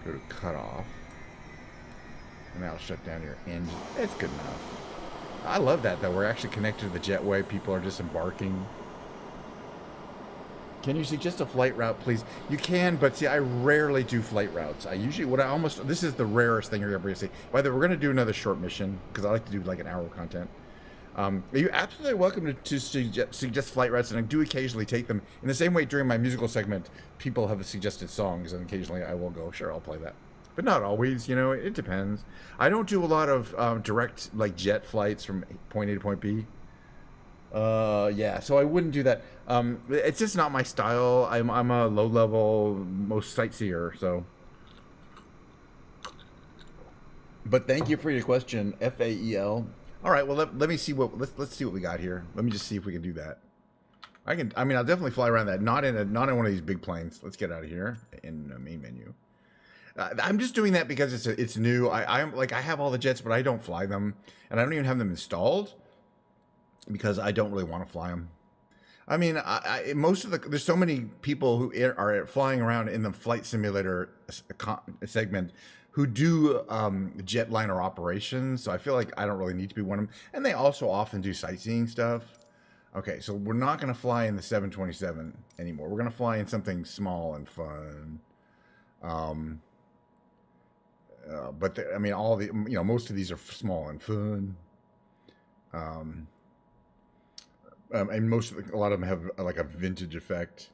Speaker 1: go to cut off, and that'll shut down your engine. It's good enough. I love that, though. We're actually connected to the jetway. People are disembarking. Can you suggest a flight route, please? You can, but see, I rarely do flight routes. I usually, this is the rarest thing you're ever going to see. By the way, we're going to do another short mission, because I like to do like an hour of content. You're absolutely welcome to suggest flight routes, and I do occasionally take them. In the same way, during my musical segment, people have suggested songs, and occasionally I will go, sure, I'll play that. But not always, you know, it depends. I don't do a lot of direct, like, jet flights from point A to point B. Yeah, so I wouldn't do that. It's just not my style. I'm a low-level, most sightseer, so. But thank you for your question, FAEL. All right, well, let me see let's see what we got here. Let me just see if we can do that. I mean, I'll definitely fly around that. Not in one of these big planes. Let's get out of here in the main menu. I'm just doing that because it's new. I have all the jets, but I don't fly them, and I don't even have them installed because I don't really want to fly them. I mean, there's so many people who are flying around in the flight simulator segment who do jetliner operations. So I feel like I don't really need to be one of them, and they also often do sightseeing stuff. Okay, so we're not going to fly in the 727 anymore. We're going to fly in something small and fun. But I mean, most of these are small and fun. And a lot of them have like a vintage effect.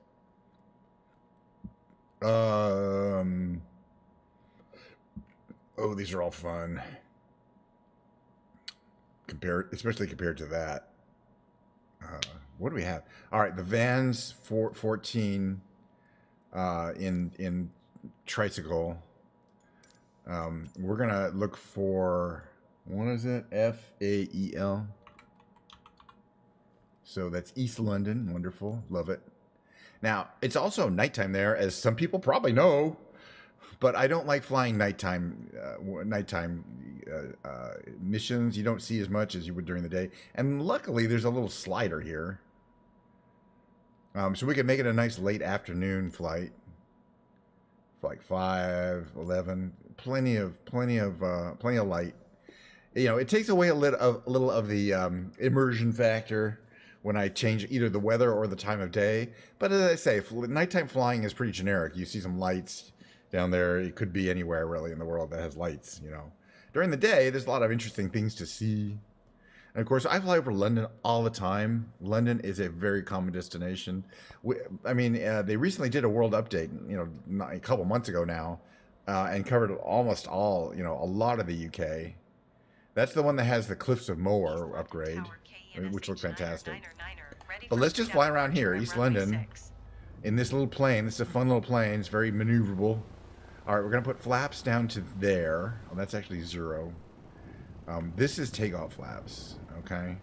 Speaker 1: Oh, these are all fun. Especially compared to that. What do we have? All right, the Vans 14 in tricycle. We're gonna look for, what is it? FAEL. So that's East London. Wonderful. Love it. Now, it's also nighttime there, as some people probably know, but I don't like flying nighttime missions. You don't see as much as you would during the day. And luckily, there's a little slider here. So we can make it a nice late afternoon flight. Like 5, 11, plenty of light. You know, it takes away a little of the immersion factor when I change either the weather or the time of day. But as I say, nighttime flying is pretty generic. You see some lights, down there. It could be anywhere really in the world that has lights. You know, during the day, there's a lot of interesting things to see. And of course, I fly over London all the time. London is a very common destination. They recently did a world update, you know, a couple months ago now, and covered almost all, you know, a lot of the UK. That's the one that has the Cliffs of Moher upgrade, which looks fantastic. But let's just fly around here, East London, in this little plane. This is a fun little plane. It's very maneuverable. All right, we're going to put flaps down to there. Oh, that's actually 0. This is takeoff flaps, okay?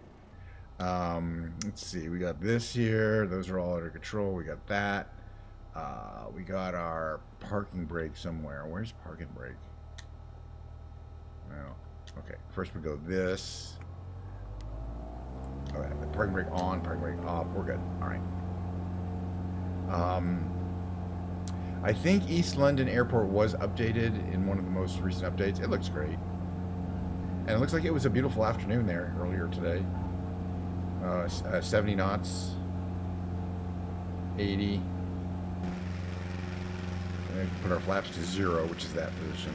Speaker 1: Let's see. We got this here. Those are all under control. We got that. We got our parking brake somewhere. Where's parking brake? No. Okay, first we go this. Okay, the parking brake on, parking brake off. We're good. All right. I think East London Airport was updated in one of the most recent updates. It looks great. And it looks like it was a beautiful afternoon there earlier today. 70 knots. 80. And put our flaps to 0, which is that position.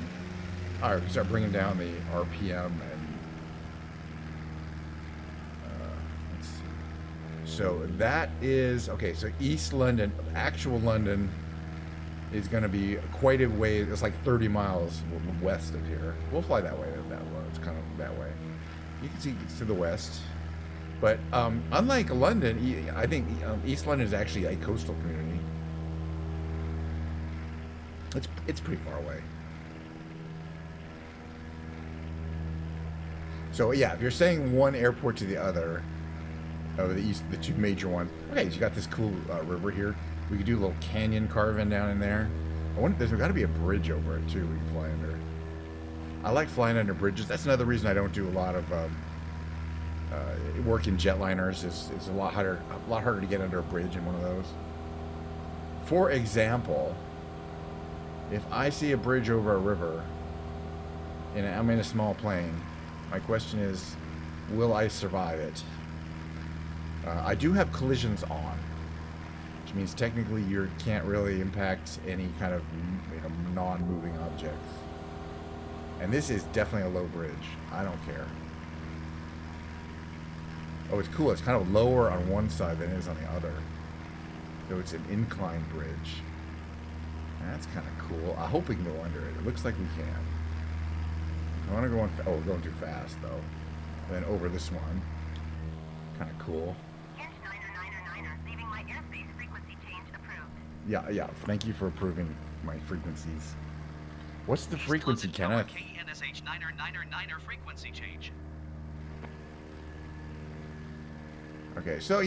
Speaker 1: All right, we start bringing down the RPM and let's see. So that is okay. So East London, actual London, is going to be quite a way. It's like 30 miles west of here. We'll fly that way. It's kind of that way. You can see it's to the west. But unlike London, I think East London is actually a coastal community. It's pretty far away. So yeah, if you're saying one airport to the other, of the east, the two major ones. Okay, so you got this cool river here. We could do a little canyon carving down in there. I wonder, there's got to be a bridge over it too. We can fly under. I like flying under bridges. That's another reason I don't do a lot of work in jetliners. It's a lot harder to get under a bridge in one of those. For example, if I see a bridge over a river and I'm in a small plane, my question is, will I survive it? I do have collisions on, which means technically you can't really impact any kind of non-moving objects. And this is definitely a low bridge. I don't care. Oh, it's cool. It's kind of lower on one side than it is on the other. So it's an inclined bridge. That's kind of cool. I hope we can go under it. It looks like we can. I want to go on. Oh, we're going too fast though. Then over this one. Kind of cool.
Speaker 3: Inch 9er, leaving my airspace frequency change approved.
Speaker 1: Yeah. Thank you for approving my frequencies. What's the
Speaker 2: East
Speaker 1: frequency,
Speaker 2: London Tower,
Speaker 1: Kenneth?
Speaker 2: KNSH 9er frequency change.
Speaker 1: Okay, so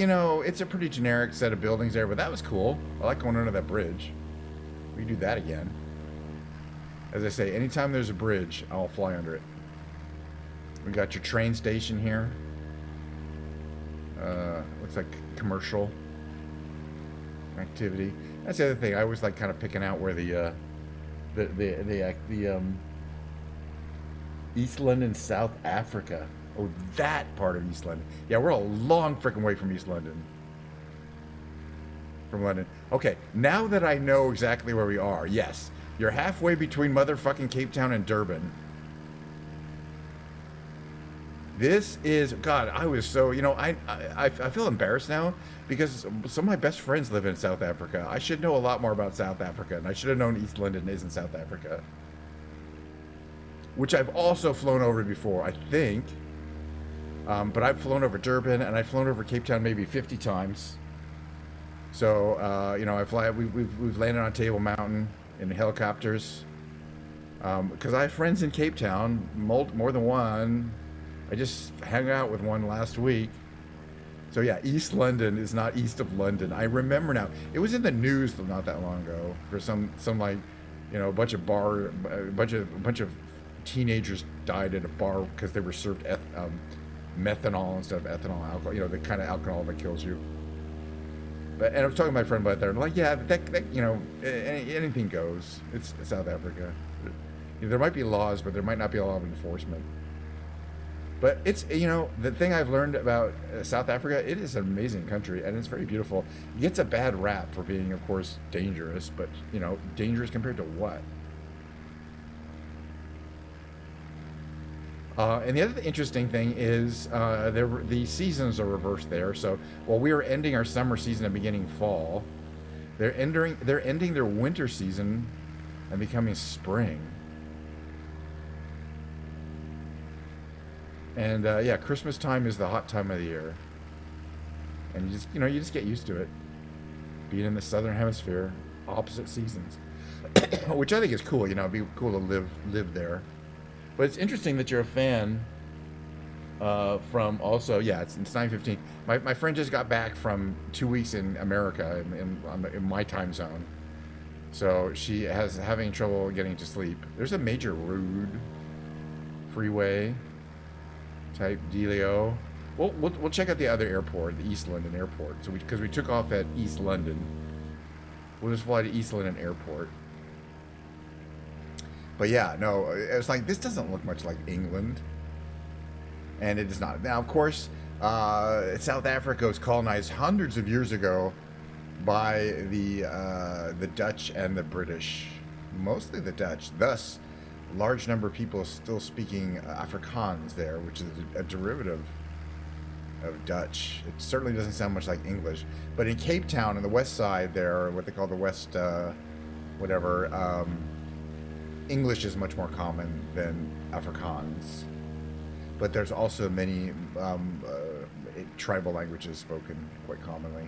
Speaker 1: it's a pretty generic set of buildings there, but that was cool. I like going under that bridge. We can do that again. As I say, anytime there's a bridge, I'll fly under it. We got your train station here. Looks like commercial activity. That's the other thing. I always like kind of picking out where the East London, South Africa. Oh, that part of East London. Yeah, we're a long freaking way from East London. From London. Okay, now that I know exactly where we are, yes, you're halfway between motherfucking Cape Town and Durban. This is, God, I was so, I feel embarrassed now because some of my best friends live in South Africa. I should know a lot more about South Africa, and I should have known East London is in South Africa. Which I've also flown over before, I think. But I've flown over Durban, and I've flown over Cape Town maybe 50 times. So, we've landed on Table Mountain in helicopters. Because I have friends in Cape Town, more than one. I just hung out with one last week. So yeah, East London is not east of London. I remember now. It was in the news not that long ago for some like, a bunch of teenagers died at a bar because they were served methanol instead of ethanol alcohol. The kind of alcohol that kills you. And I was talking to my friend about that. And I'm like, yeah, that anything goes. It's South Africa. There might be laws, but there might not be a lot of enforcement. But it's, the thing I've learned about South Africa, it is an amazing country, and it's very beautiful. It gets a bad rap for being, of course, dangerous, but, dangerous compared to what? And the other interesting thing is the seasons are reversed there. So while we are ending our summer season and beginning fall, they're ending their winter season and becoming spring. And yeah, Christmas time is the hot time of the year, and you just get used to it, being in the southern hemisphere, opposite seasons, which I think is cool. It'd be cool to live there. But it's interesting that you're a fan from also, yeah, it's 9:15. My friend just got back from 2 weeks in America in my time zone, so she has having trouble getting to sleep. There's a major road freeway type dealio. We'll check out the other airport, the East London Airport. So because we took off at East London, we'll just fly to East London Airport. But yeah, no, it's like this doesn't look much like England, and it is not. Now, of course, South Africa was colonized hundreds of years ago by the Dutch and the British, mostly the Dutch. Thus, a large number of people still speaking Afrikaans there, which is a derivative of Dutch. It certainly doesn't sound much like English. But in Cape Town, on the west side there, what they call the West, English is much more common than Afrikaans. But there's also many tribal languages spoken quite commonly.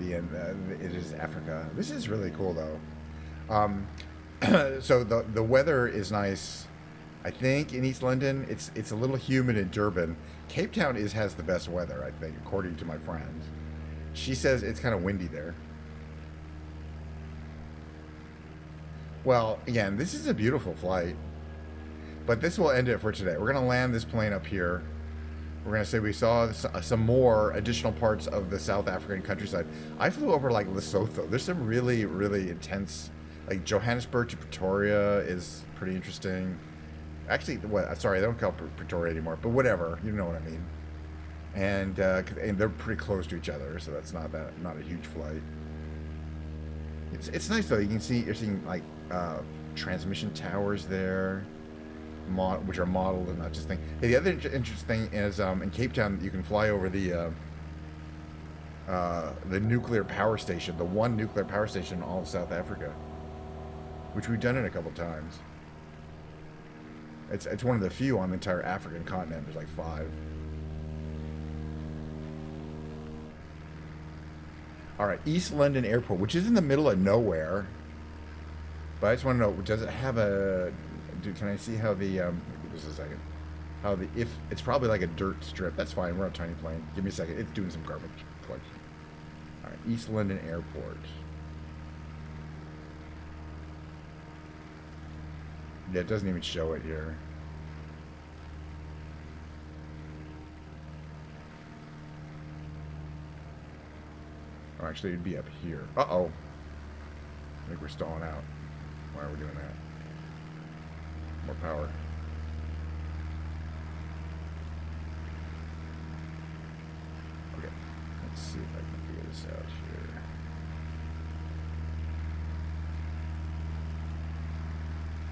Speaker 1: It is Africa. This is really cool, though. So the weather is nice. I think in East London, it's a little humid in Durban. Cape Town has the best weather, I think, according to my friend. She says it's kind of windy there. Well, again, this is a beautiful flight, but this will end it for today. We're going to land this plane up here. We're going to say we saw some more additional parts of the South African countryside. I flew over like Lesotho. There's some really, really intense, like Johannesburg to Pretoria is pretty interesting. Actually, sorry, they don't call it Pretoria anymore, but whatever, you know what I mean. And they're pretty close to each other, so that's not a huge flight. It's nice though. You're seeing like transmission towers there, which are modeled and not just thing. Hey, the other interesting thing is in Cape Town you can fly over the nuclear power station, the one nuclear power station in all of South Africa, which we've done it a couple times. It's one of the few on the entire African continent. There's like 5. All right, East London Airport, which is in the middle of nowhere. But I just want to know, does it have a? Can I see how the? Give us a second. If it's probably like a dirt strip. That's fine. We're on a tiny plane. Give me a second. It's doing some garbage collection. All right, East London Airport. Yeah, it doesn't even show it here. Oh, actually, it'd be up here. Uh-oh. I think we're stalling out. Why are we doing that? More power. Okay. Let's see if I can figure this out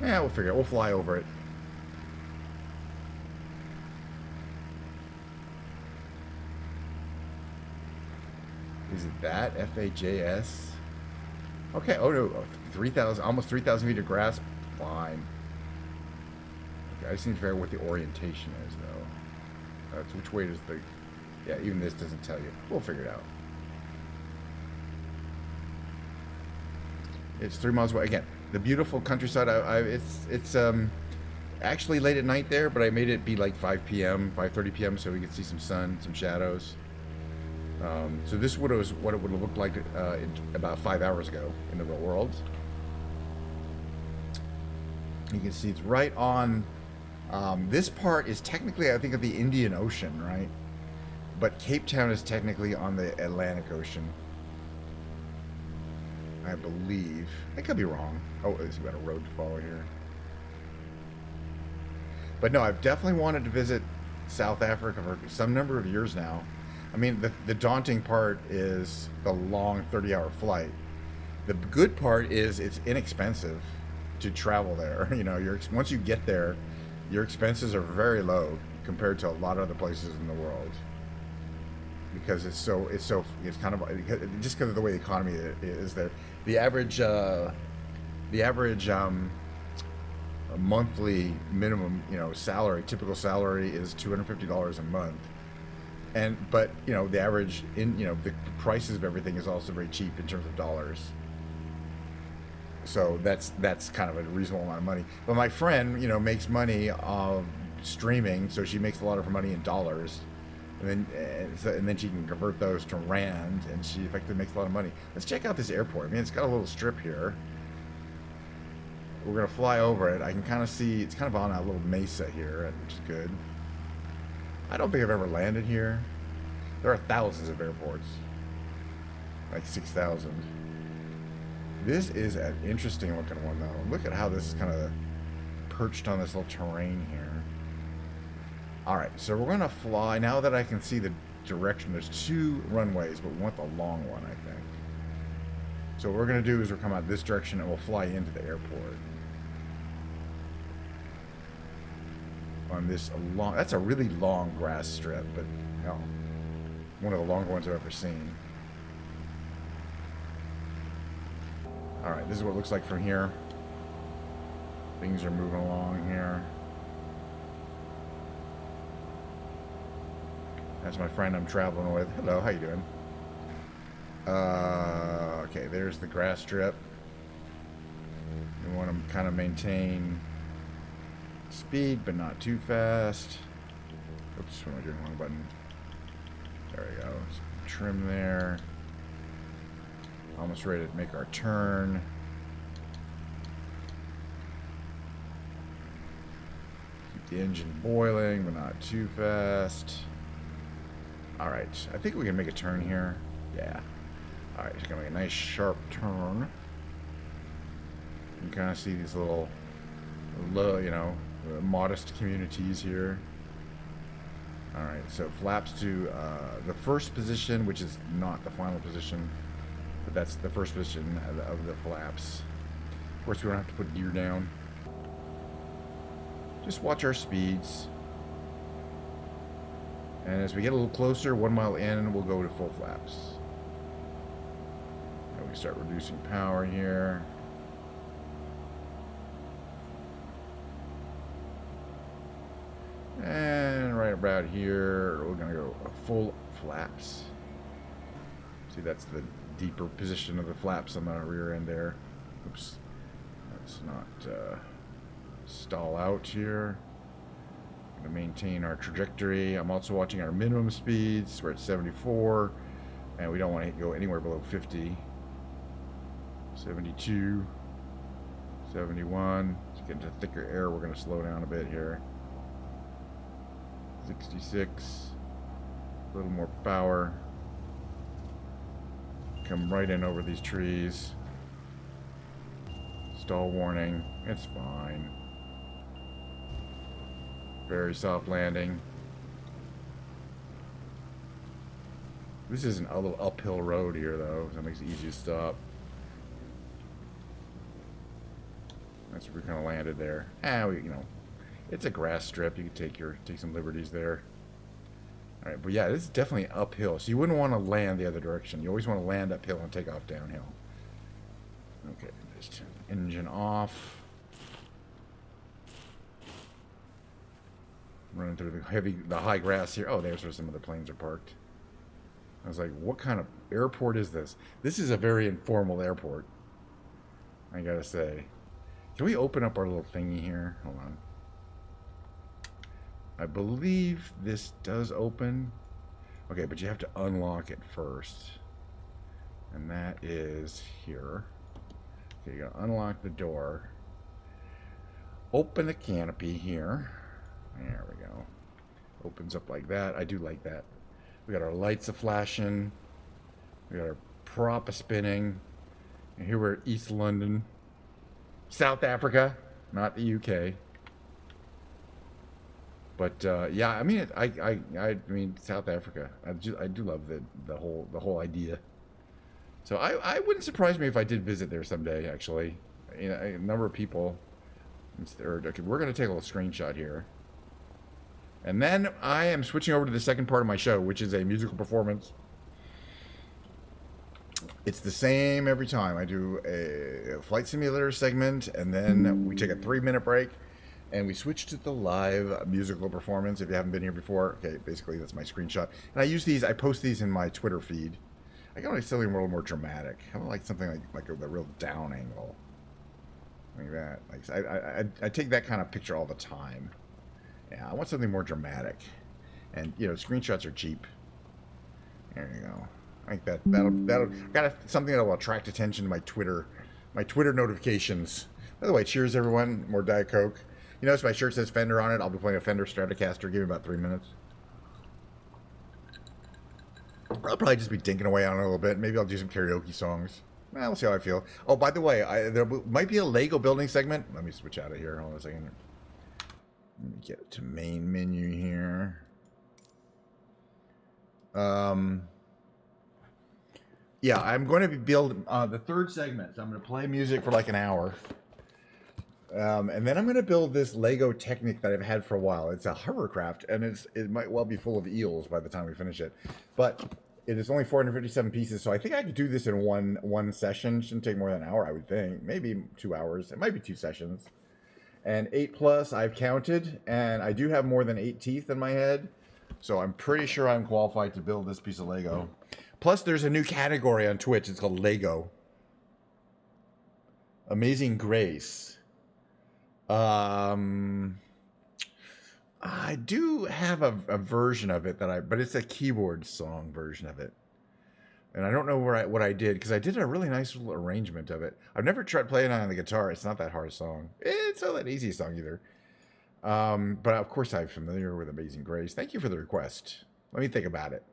Speaker 1: here. Yeah, we'll figure it. We'll fly over it. Is it that? FAJS? Okay, oh no, 3,000, almost 3,000 feet of grass. Fine. Okay, I just need to figure out what the orientation is, though. So which way does the... Yeah, even this doesn't tell you. We'll figure it out. It's 3 miles away. Again, the beautiful countryside. It's actually late at night there, but I made it be like 5 p.m., 5:30 p.m., so we could see some sun, some shadows. So this was what it would have looked like about 5 hours ago in the real world. You can see it's right on. This part is technically, I think, of the Indian Ocean, right? But Cape Town is technically on the Atlantic Ocean, I believe. I could be wrong. Oh, there's got a road to follow here. But no, I've definitely wanted to visit South Africa for some number of years now. I mean, the daunting part is the long 30-hour flight. The good part is it's inexpensive. to travel there. You know, once you get there, your expenses are very low compared to a lot of other places in the world. Because it's kind of just because of the way the economy is there. The average monthly minimum, you know, salary, typical salary is $250 a month. But you know, the average the prices of everything is also very cheap in terms of dollars. So that's kind of a reasonable amount of money. But my friend, you know, makes money streaming, so she makes a lot of her money in dollars. And then she can convert those to rand, and she effectively makes a lot of money. Let's check out this airport. I mean, it's got a little strip here. We're gonna fly over it. I can kind of see it's kind of on a little mesa here, which is good. I don't think I've ever landed here. There are thousands of airports, like 6,000. This is an interesting looking one, though. Look at how this is kind of perched on this little terrain here. Alright, so we're going to fly. Now that I can see the direction, there's 2 runways, but we want the long one, I think. So what we're going to do is we'll come out this direction and we'll fly into the airport. On this long, that's a really long grass strip, but hell, one of the longer ones I've ever seen. Alright, this is what it looks like from here. Things are moving along here. That's my friend I'm traveling with. Hello, how you doing? Okay, there's the grass strip. We want to kind of maintain speed, but not too fast. Oops, what am I doing? Wrong button. There we go. Trim there. Almost ready to make our turn. Keep the engine boiling, but not too fast. Alright, I think we can make a turn here. Yeah. Alright, just gonna make a nice sharp turn. You can kind of see these little, you know, modest communities here. Alright, so flaps to the first position, which is not the final position, but that's the first position of the flaps. Of course, we don't have to put gear down. Just watch our speeds. And as we get a little closer, 1 mile in, we'll go to full flaps. And we start reducing power here. And right about here, we're going to go full flaps. See, that's the deeper position of the flaps on the rear end there. Oops. Let's not stall out here. To maintain our trajectory. I'm also watching our minimum speeds. We're at 74, and we don't want to go anywhere below 50. 72, 71. To get into thicker air, we're going to slow down a bit here. 66. A little more power. Come right in over these trees. Stall warning. It's fine. Very soft landing. This is a little uphill road here, though, so that makes it easy to stop. That's where we kind of landed there. You know, it's a grass strip. You can take some liberties there. All right, but yeah, this is definitely uphill. So you wouldn't want to land the other direction. You always want to land uphill and take off downhill. Okay, just engine off. Running through the high grass here. Oh, there's where some of the planes are parked. I was like, what kind of airport is this? This is a very informal airport, I gotta say. Can we open up our little thingy here? Hold on. I believe this does open. Okay, but you have to unlock it first. And that is here. Okay, you gotta unlock the door. Open the canopy here. There we go. Opens up like that. I do like that. We got our lights a flashing. We got our prop a spinning. And here we're at East London. South Africa, not the UK. But yeah, I mean, I mean South Africa. I do love the whole idea. So I wouldn't surprise me if I did visit there someday. Actually, a number of people. Okay, we're going to take a little screenshot here. And then I am switching over to the second part of my show, which is a musical performance. It's the same every time. I do a flight simulator segment, and then we take a 3-minute break, and we switch to the live musical performance. If you haven't been here before, okay, basically that's my screenshot. And I post these in my Twitter feed. I got like something a little more dramatic. I don't like something like a real down angle. Like that. Like I take that kind of picture all the time. Yeah, I want something more dramatic. And screenshots are cheap. There you go. I think that'll got something that will attract attention to my Twitter notifications. By the way, cheers everyone. More Diet Coke. You notice my shirt says Fender on it. I'll be playing a Fender Stratocaster. Give me about 3 minutes. I'll probably just be dinking away on it a little bit. Maybe I'll do some karaoke songs. We'll see how I feel. Oh, by the way, there might be a Lego building segment. Let me switch out of here. Hold on a second. Let me get to main menu here. Yeah, I'm going to be building the third segment. So I'm going to play music for like an hour. And then I'm going to build this Lego Technic that I've had for a while. It's a hovercraft, and it might well be full of eels by the time we finish it. But it is only 457 pieces, so I think I could do this in one session. Shouldn't take more than an hour, I would think. Maybe 2 hours. It might be 2 sessions. And 8+ I've counted, and I do have more than 8 teeth in my head. So I'm pretty sure I'm qualified to build this piece of Lego. Plus, there's a new category on Twitch. It's called Lego. Amazing Grace. I do have a version of it but it's a keyboard song version of it. And I don't know what I did, because I did a really nice little arrangement of it. I've never tried playing it on the guitar. It's not that hard a song. It's not that easy a song either. But of course I'm familiar with Amazing Grace. Thank you for the request. Let me think about it.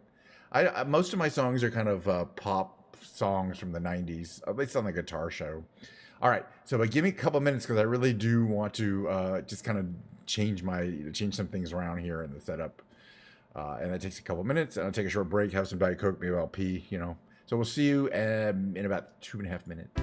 Speaker 1: Most of my songs are kind of pop songs from the 90s, at least on the guitar show. All right, but give me a couple minutes, because I really do want to just kind of change some things around here in the setup. And that takes a couple minutes, and I'll take a short break, have some Diet Coke, maybe I'll pee, So we'll see you in about 2.5 minutes.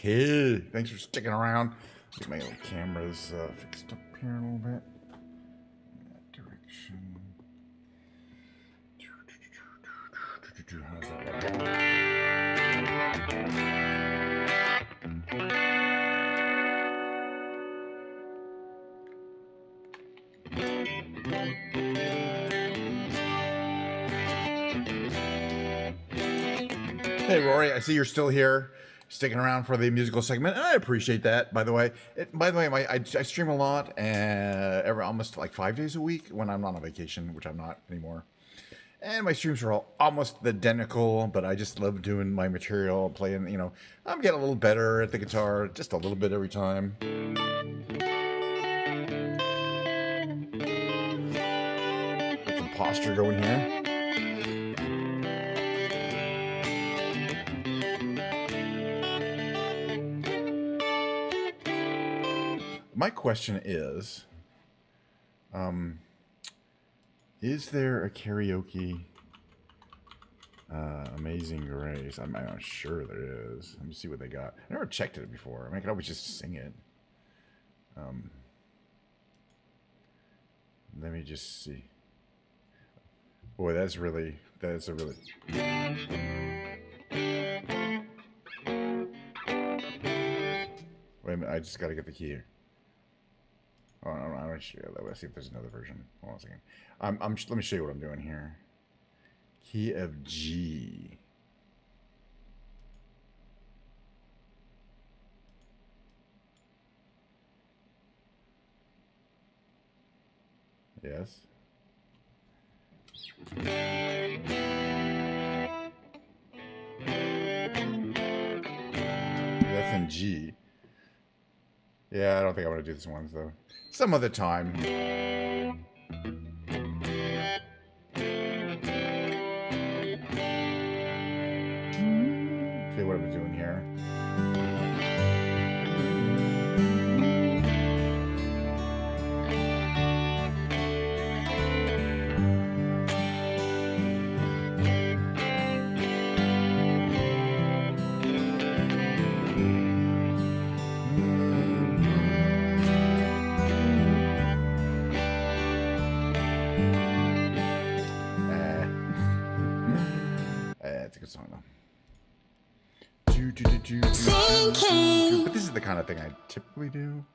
Speaker 1: Okay, thanks for sticking around. Get my little cameras fixed up here a little bit. That direction. How's that look? Hey, Rory, I see you're still here, sticking around for the musical segment, and I appreciate that. By the way, I stream a lot, and almost like 5 days a week when I'm not on vacation, which I'm not anymore. And my streams are all almost identical, but I just love doing my material, playing. You know, I'm getting a little better at the guitar, just a little bit every time. Get some posture going here. My question is there a karaoke Amazing Grace? I'm not sure there is. Let me see what they got. I never checked it before. I mean, I could always just sing it. Let me just see. Boy, that's a really... Wait a minute, I just got to get the key here. Oh, let's see if there's another version. Hold on a second. Let me show you what I'm doing here. Key of G. Yes. That's in G. Yeah, I don't think I want to do this one though. Some other time. See what I'm doing here. It's a good song though. But this is the kind of thing I typically do.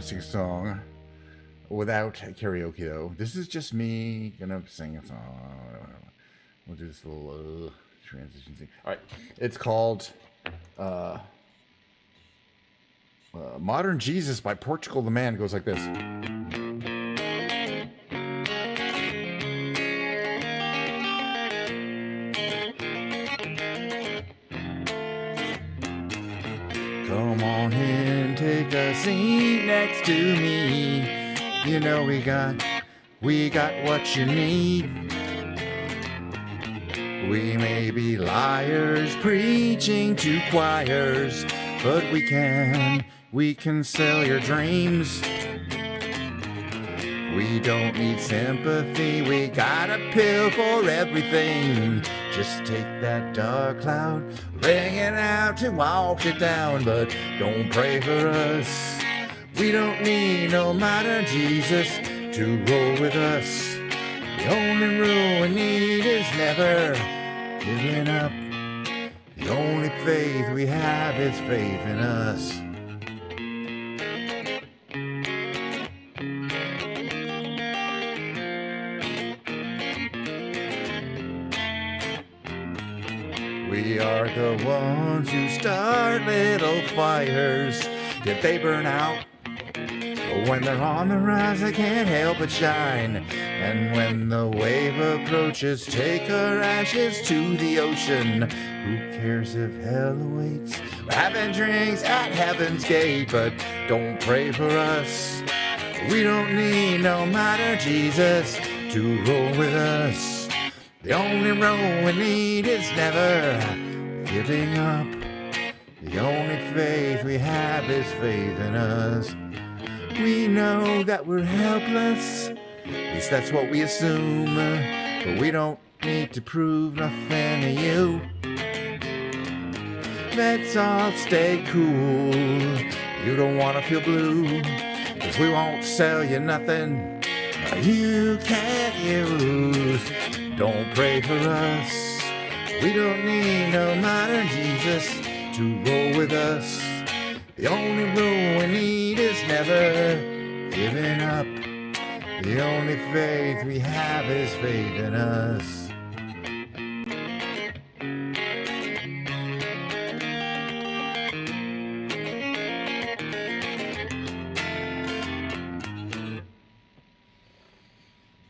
Speaker 1: sing a song without karaoke, though. This is just me gonna sing a song. We'll do this little transition thing. All right. It's called Modern Jesus by Portugal the Man. It goes like this. Come on in, take a seat next to me. You know we got what you need. We may be liars preaching to choirs, but we can sell your dreams. We don't need sympathy, we got a pill for everything. Just take that dark cloud, bring it out to wash it down, but don't pray for us. We don't need no modern Jesus to roll with us. The only rule we need is never giving up. The only faith we have is faith in us. We are the ones who start little fires. Did they burn out? When they're on the rise, they can't help but shine. And when the wave approaches, take our ashes to the ocean. Who cares if hell awaits? We're having drinks at heaven's gate, but don't pray for us. We don't need no modern Jesus to roll with us. The only role we need is never giving up. The only faith we have is faith in us. We know that we're helpless, at least that's what we assume, but we don't need to prove nothing to you. Let's all stay cool. You don't want to feel blue, 'cause we won't sell you nothing you can't use. Don't pray for us. We don't need no modern Jesus to roll with us. The only rule we need is never giving up. The only faith we have is faith in us.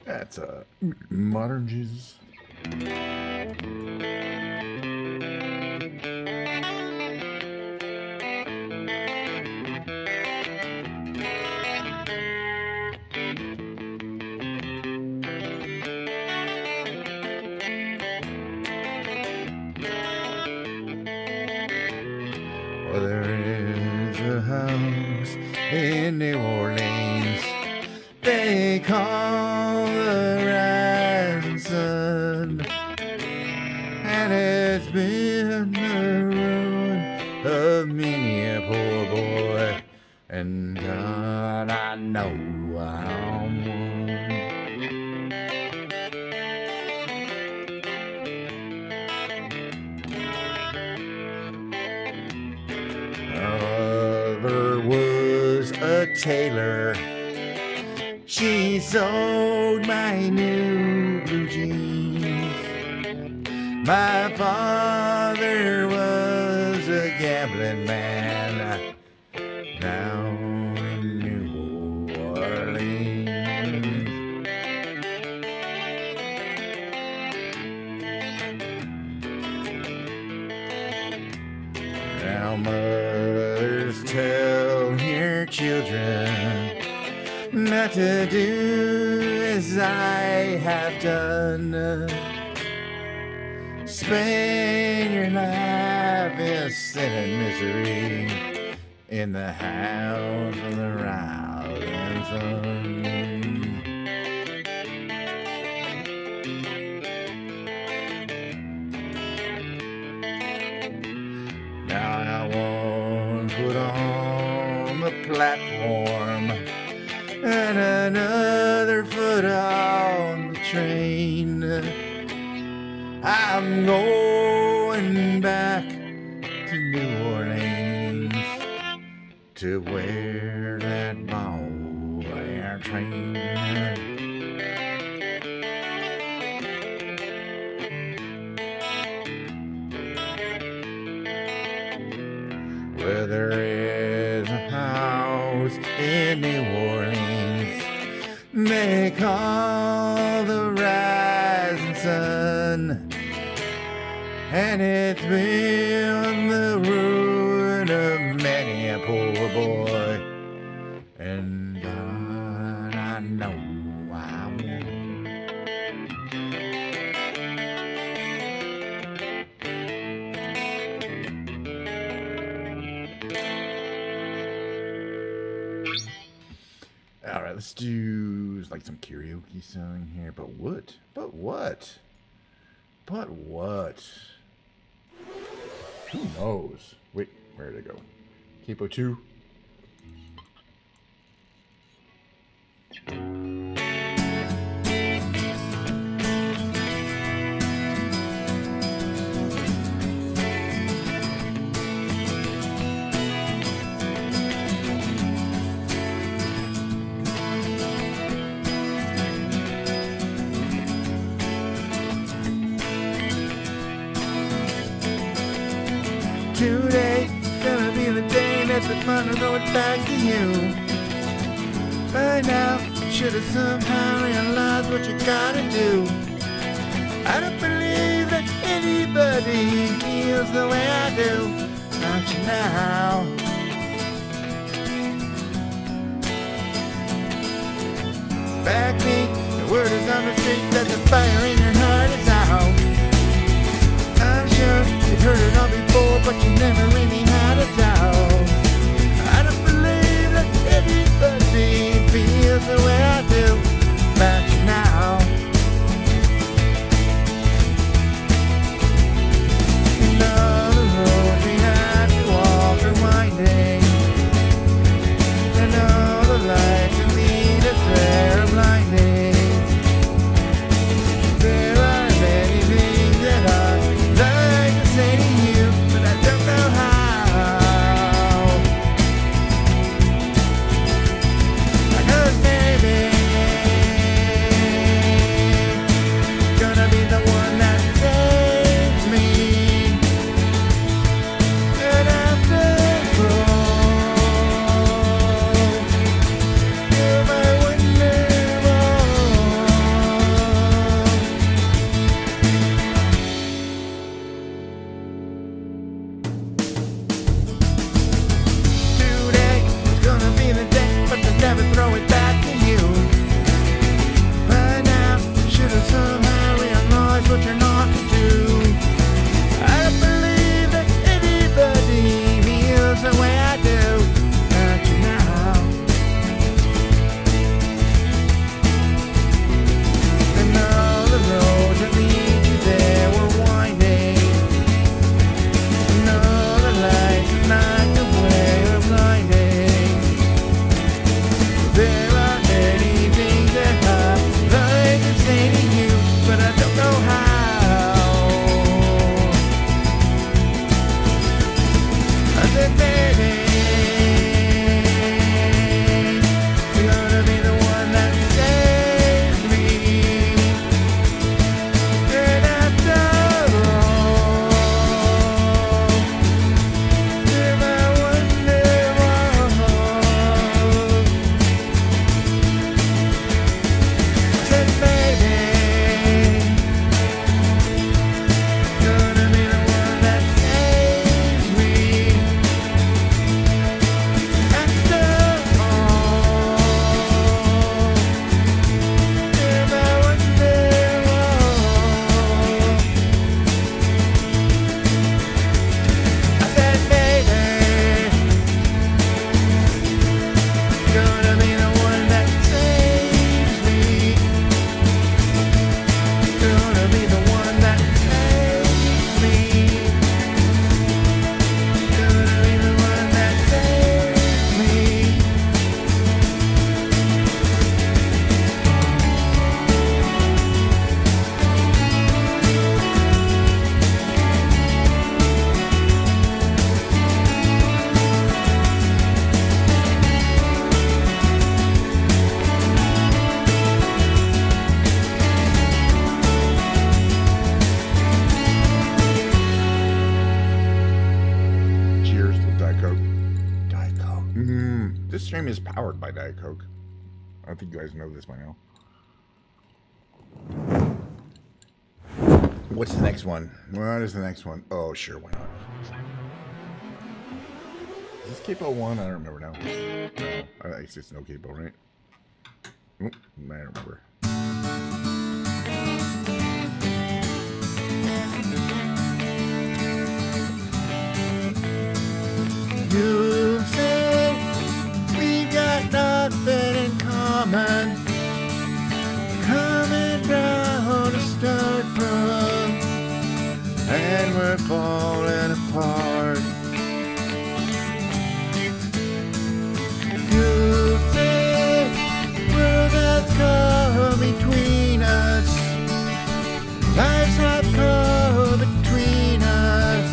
Speaker 1: That's a modern Jesus. Well, there is a house in New Orleans they call the Ransom, and it's been the ruin of many a poor boy, and God, I know I'm one. There was a tailor. She sold my new blue jeans. My father was a gambling man down in New Orleans. Now mothers tell your children not to do as I have done. Spend your life in sin and misery in the house of the rising sun. Now I won't put on the platform and another foot on the train. I'm going back to New Orleans to where that bomb train. Where there is a house in New Orleans they call the rising sun, and it's been the ruin of many a poor boy. And God, I know I won't. All right, let's do like some karaoke song here. But what? But what? But what? Who knows? Wait, where did it go? Capo 2. Today's gonna be the day that the fun will go back to you. By now, you should have somehow realized what you gotta do. I don't believe that anybody feels the way I do. Don't you now? Back me, the word is on the street that the fire in your heart is out. I'm sure you've heard it all before, but you never really had a doubt. I don't believe that anybody feels the way I do about you now. And all the roads we had to walk are winding, and all the lights that lead us there are blinding. stream is powered by Diet Coke. I think you guys know this by now. What's the next one? What is the next one? Oh, sure, why not? Is this capo 1? I don't remember now. No, I guess it's no capo, right? Oop, I don't remember. You say we got nothing in common, coming down to start from, and we're falling apart. You say worlds have come between us, lives have come between us,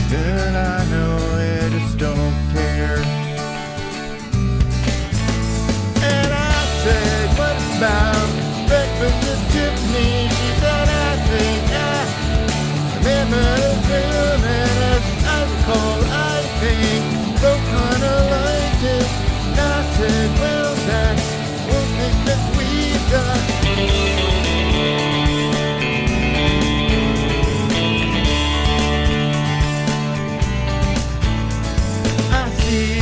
Speaker 1: still I know I just don't care. And I said, what about breakfast with Tiffany? She said, I think I remember the film, and as I recall, I think both kinda liked it. And I said, well, that's one thing that we've got. I think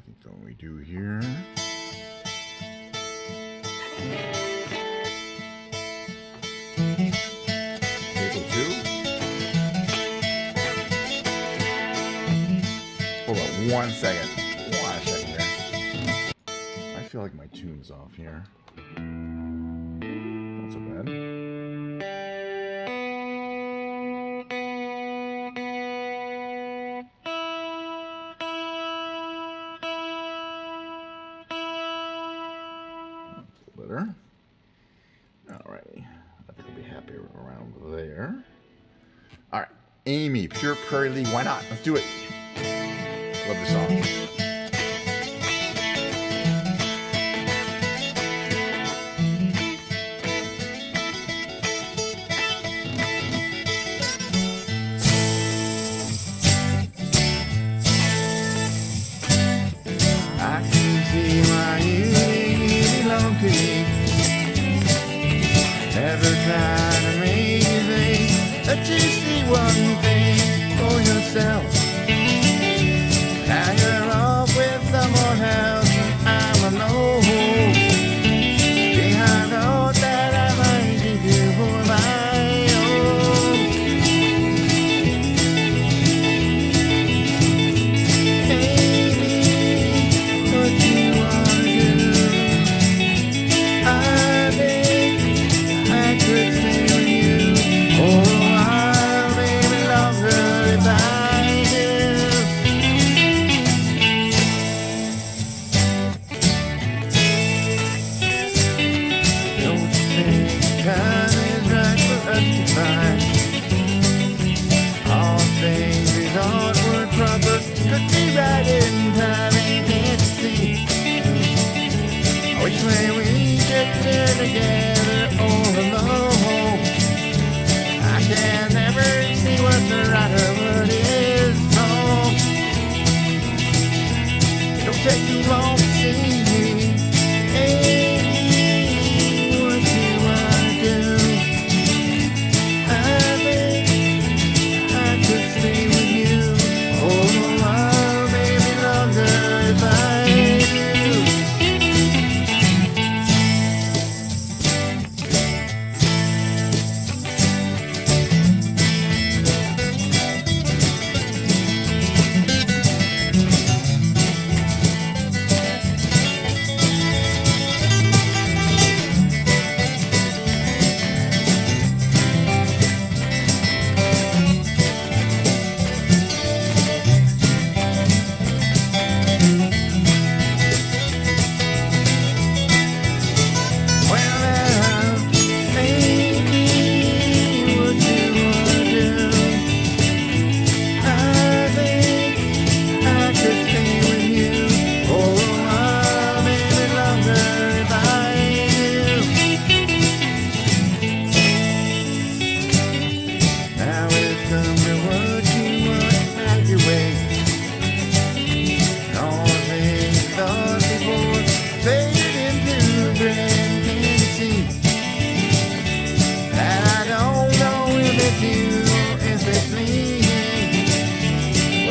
Speaker 1: that's what we do here. Table 2. Hold on 1 second. 1 second here. I feel like my tune's off here. Not so bad. better. Alrighty. I think we'll be happy around there. Alright. Amy, Pure Prairie League. Why not? Let's do it. Love the song.
Speaker 4: Never tried amazing, but you see one thing for yourself. Now you're off with someone else, and I'm alone. Behind all that I might give you for my own. Baby, what you wanna do? I think I could stay with you for a while, maybe longer if I do. Don't you think time is right for us to find? All things we thought were proper could be right in time, and can't you see? Which way we should turn together all alone. I can never see what's right or what is wrong. It don't take too long to see me. Hey, what you wanna do? I think I could stay with you for a while, maybe longer if I do.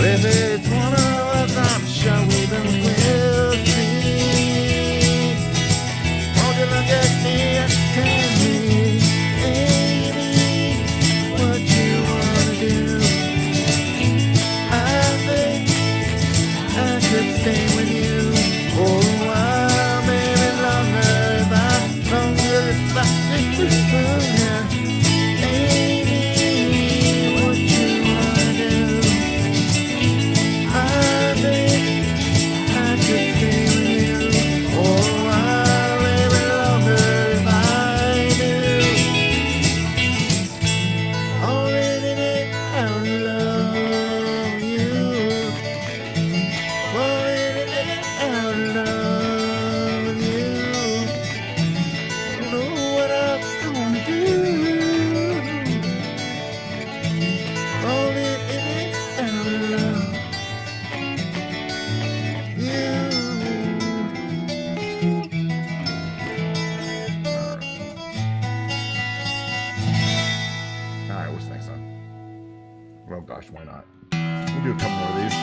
Speaker 4: If it's one of us, I'm sure we will see. Won't you look at me and tell me, baby, what you wanna do? I think I could stay with you for a while, maybe longer if I think baby, what you wanna do? I think I could stay with you for a while, maybe longer if I do. Already I love you. Already I love you. Don't know what I'm gonna do. Already I love you.
Speaker 1: Alright, what's the next one? Well, gosh, why not? We'll do a couple more of these.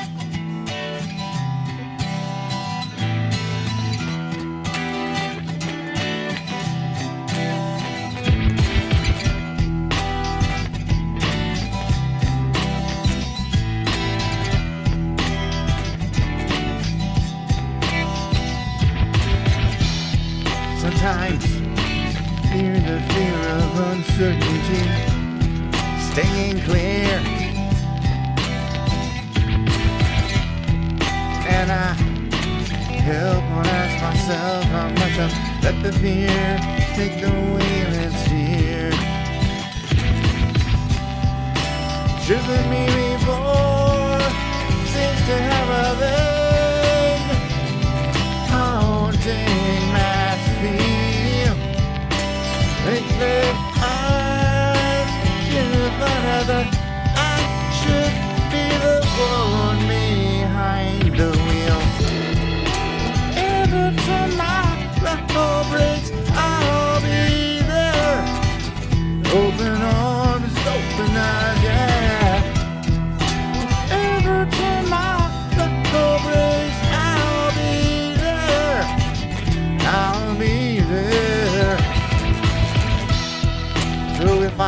Speaker 4: Sometimes fear the fear of uncertainty, staying clear. And I help but ask myself how much I'm Let the fear take the wheel and steer. Driven me before, seems to have a vein, haunting mass appeal. Lately I'm terrified that I should be the one behind the wheel. Every time my record breaks, I'll be there. Open arms, open eyes, yeah. Every time my record breaks, I'll be there. I'll be there. So if I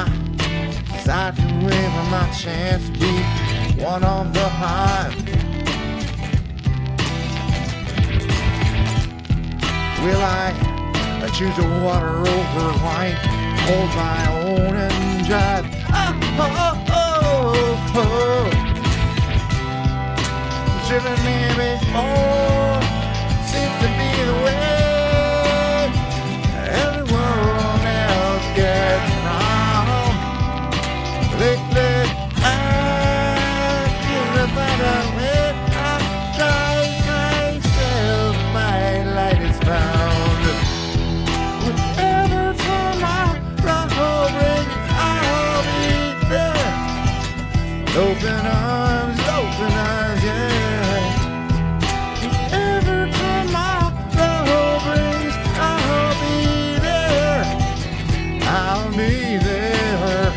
Speaker 4: decide to wave on my chance to be one of the hive, will I choose a water over white, hold my own and drive? Oh, oh, oh, oh. Driven me before, seems to be the way everyone else gets wrong. Lately, I can't find out where I drive myself, my light is found. Whenever time I run break, I'll be there. Open arms, open eyes, yeah. Every time I run breaks, I'll be there. I'll be there.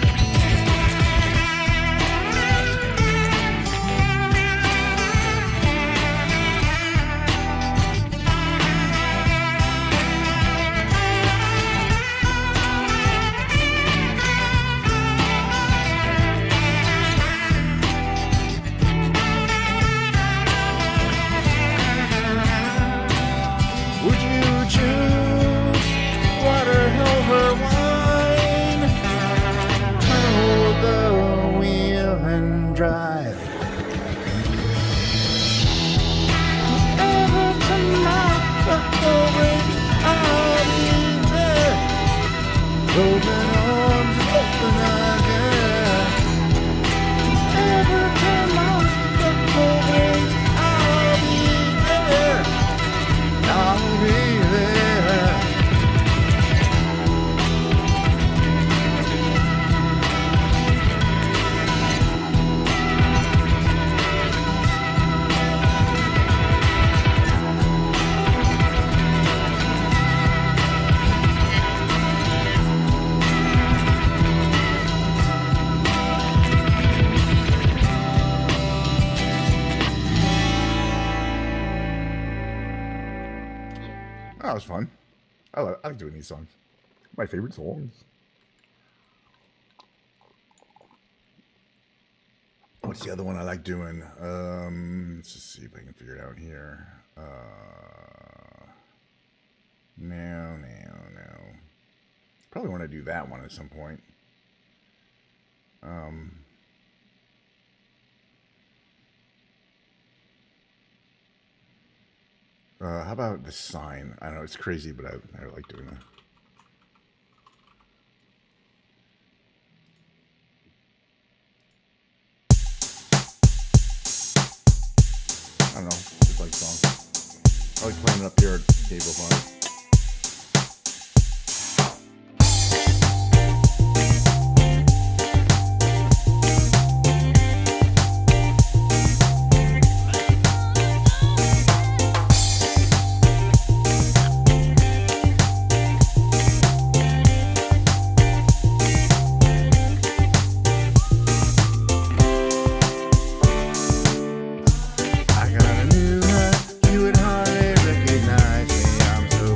Speaker 4: Would you choose water over wine? Hold the wheel and drive. Every time I breaks, I'll be there. Open arms, open eyes, yeah. Every time I breaks, I'll be there. I'll be there.
Speaker 1: That was fun. I like doing these songs. My favorite songs. What's the other one I like doing? Let's just see if I can figure it out here. No. Probably want to do that one at some point. How about the sign? I know it's crazy, but I like doing that. I don't know, just like songs. I like playing it up here at Cable Fun.
Speaker 4: I got a new hut, you would hardly recognize me. I'm so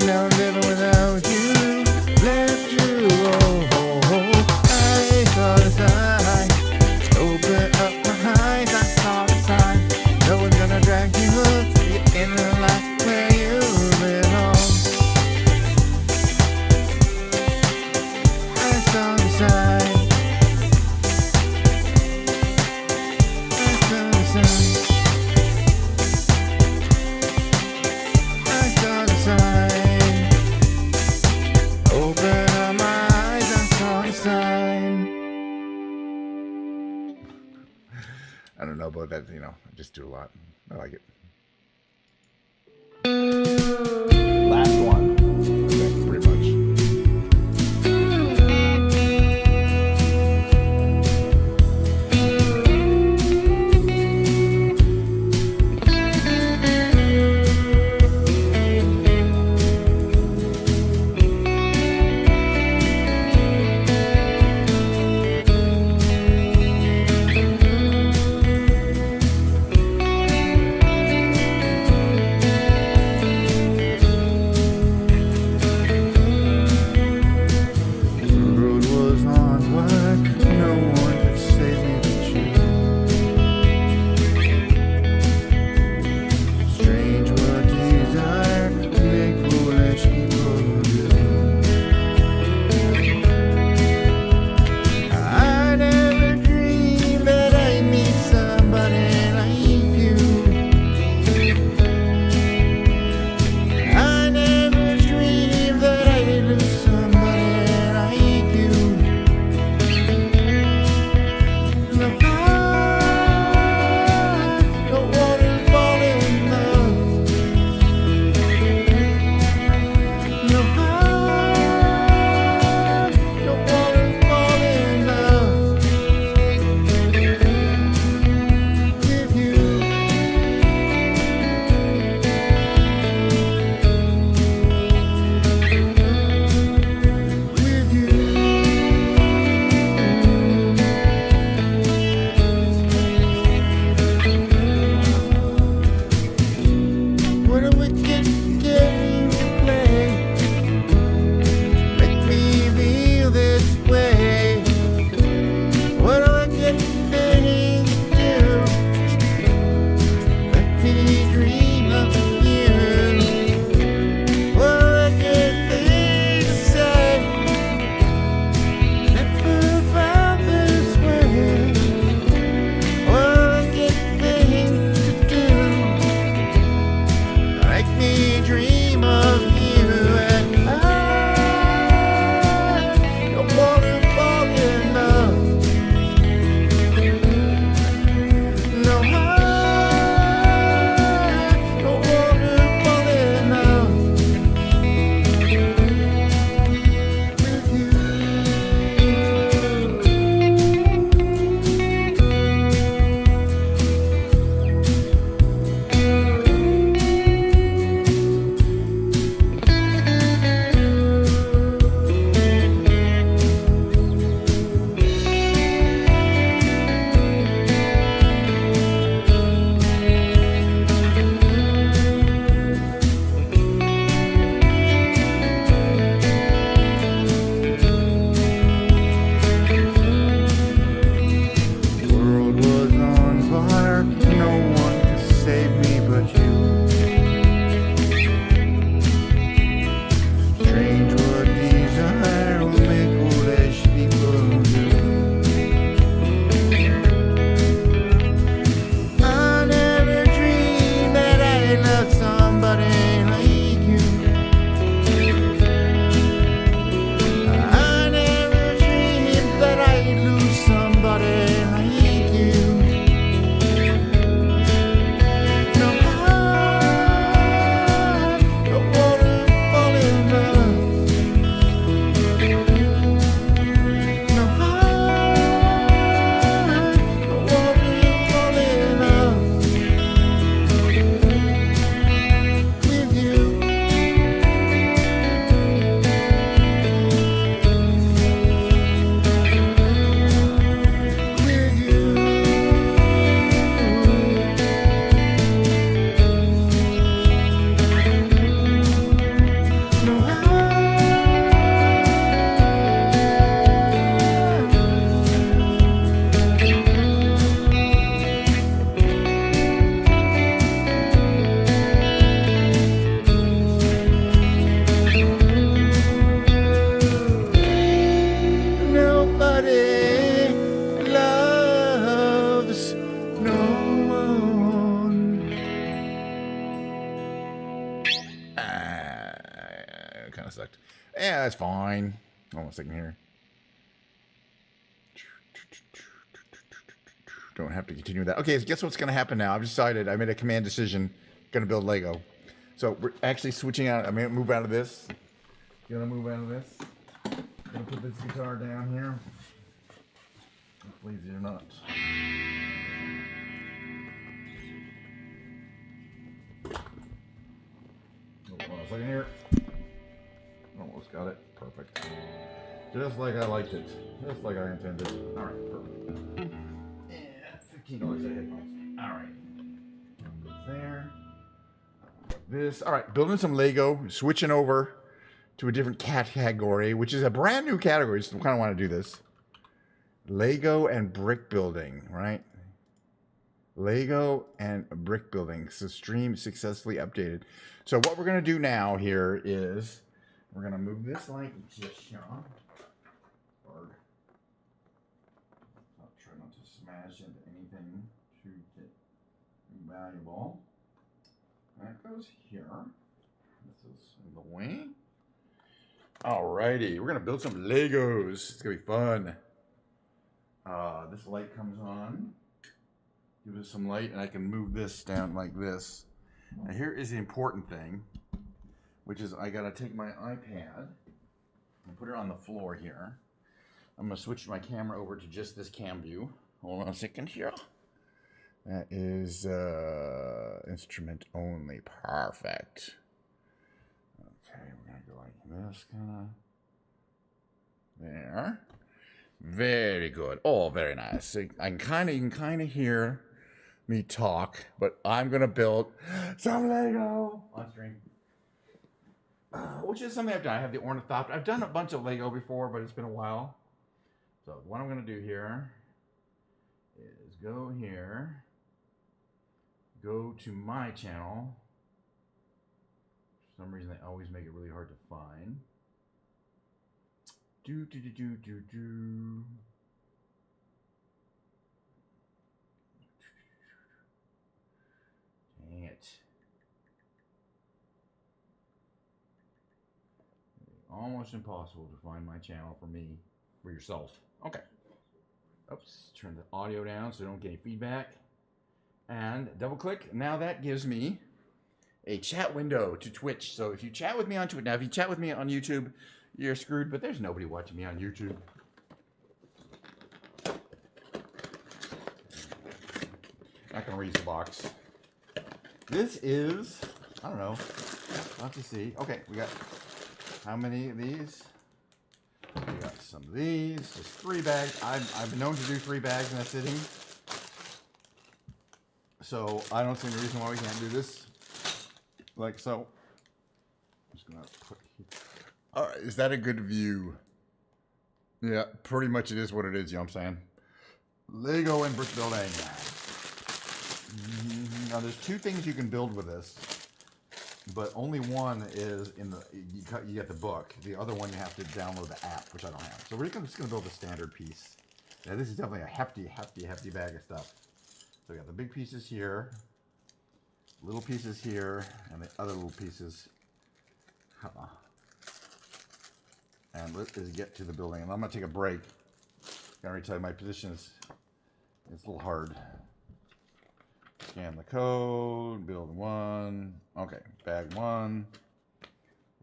Speaker 4: now living without you. Left you, oh, oh, oh. I saw the sign. Open up my eyes, I saw the sign. No one's gonna drag you up to the end of the line where you belong. I saw the sign. I saw the sign. I saw the sign. Open up my eyes, I saw the sign.
Speaker 1: I don't know about that, you know, I just do a lot. I like it. Last one. Okay, pretty much. kind of sucked. Yeah, that's fine. Hold on a second here. Don't have to continue with that. Okay, so guess what's going to happen now? I've decided. I made a command decision. Going to build Lego. So we're actually switching out. I'm going to move out of this. Going to move out of this. Going to put this guitar down here. Hopefully they're not. Hold on a second here. Almost got it. Perfect. Just like I liked it. Just like I intended. All right, perfect. Yeah, $15 a headphones. All right. There. This. All right, building some Lego. Switching over to a different category, which is a brand new category. So I kind of want to do this. Lego and brick building, right? Lego and brick building. So stream successfully updated. So what we're going to do now here is we're going to move this like just here. Or I'll try not to smash into anything to get valuable. That goes here. This is in the way. Alrighty, we're going to build some Legos. It's going to be fun. This light comes on. Give it some light, and I can move this down like this. Now here is the important thing, which is I gotta take my iPad and put it on the floor here. I'm gonna switch my camera over to just this cam view. Hold on a second here. That is instrument only. Perfect. Okay, we're gonna go like this, kinda. There. Very good. Oh, very nice. So you can kind of hear me talk, but I'm gonna build some Lego on stream, which is something I've done. I have the ornithopter. I've done a bunch of Lego before, but it's been a while. So what I'm gonna do here is go here, go to my channel. For some reason, they always make it really hard to find. Do. Dang it. Almost impossible to find my channel for me, for yourself. Okay. Oops, turn the audio down so I don't get any feedback. And double click. Now that gives me a chat window to Twitch. So if you chat with me on Twitch, now if you chat with me on YouTube, you're screwed, but there's nobody watching me on YouTube. Not gonna read the box. This is, I don't know, I'll have to see. Okay, we got how many of these? We got some of these, just 3 bags. I've been known to do 3 bags in a sitting. So I don't see any reason why we can't do this like so. I'm just gonna put here. All right, is that a good view? Yeah, pretty much it is what it is, you know what I'm saying? Lego and brick building. Now there's 2 things you can build with this, but only one is in the, you get the book. The other one you have to download the app, which I don't have. So we're just gonna build a standard piece. Now this is definitely a hefty bag of stuff. So we got the big pieces here, little pieces here, and the other little pieces. And let's get to the building. And I'm gonna take a break. I already tell you my position is, it's a little hard. Scan the code, build 1. Okay, bag 1.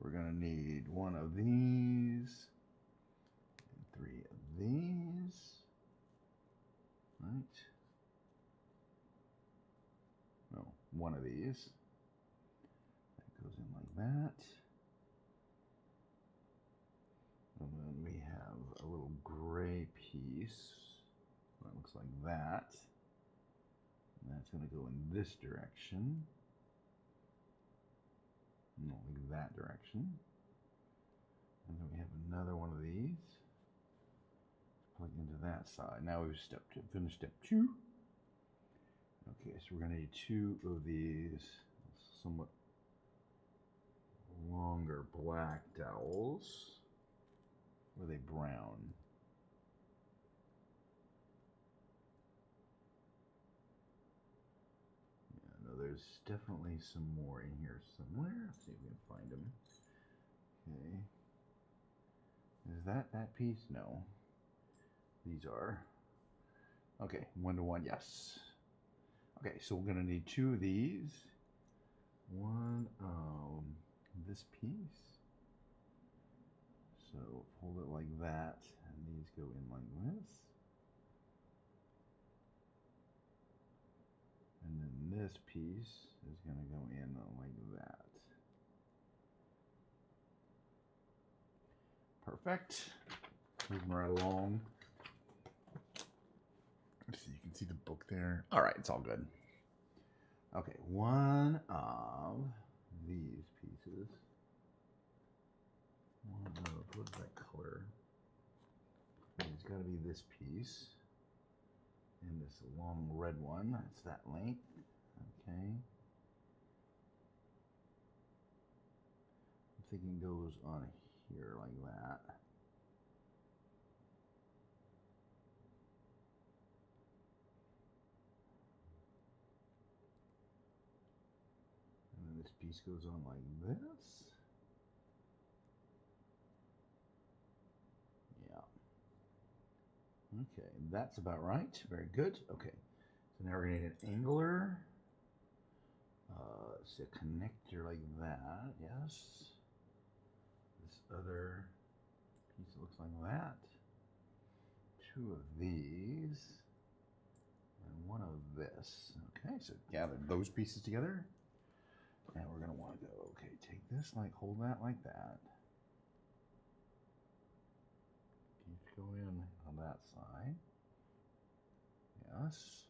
Speaker 1: We're gonna need 1 of these, and 3 of these, right? No, 1 of these. That goes in like that. And then we have a little gray piece that looks like that. And that's going to go in this direction. No, like that direction. And then we have another one of these. Plug into that side. Now we've finished step 2. Okay, so we're going to need 2 of these somewhat longer black dowels. Or are they brown? Yeah, no, there's definitely some more in here somewhere. Let's see if we can find them. Okay. Is that piece? No. These are. Okay, 1 to 1, yes. Okay, so we're gonna need 2 of these. One of this piece. So hold it like that, and these go in like this. And then this piece is gonna go in like that. Perfect. Moving right along. So you can see the book there. All right, it's all good. Okay, one of these pieces. One of, what's that color? It's got to be this piece. And this long red one, that's that length. Okay. I'm thinking goes on here like that. And then this piece goes on like this. Yeah. Okay, that's about right. Very good. Okay, so now we're going to need an angler. It's a connector like that, yes. This other piece looks like that. 2 of these. And 1 of this. Okay, so gather those pieces together. And we're going to want to go, okay, take this, like, hold that like that. Each go in on that side. Yes.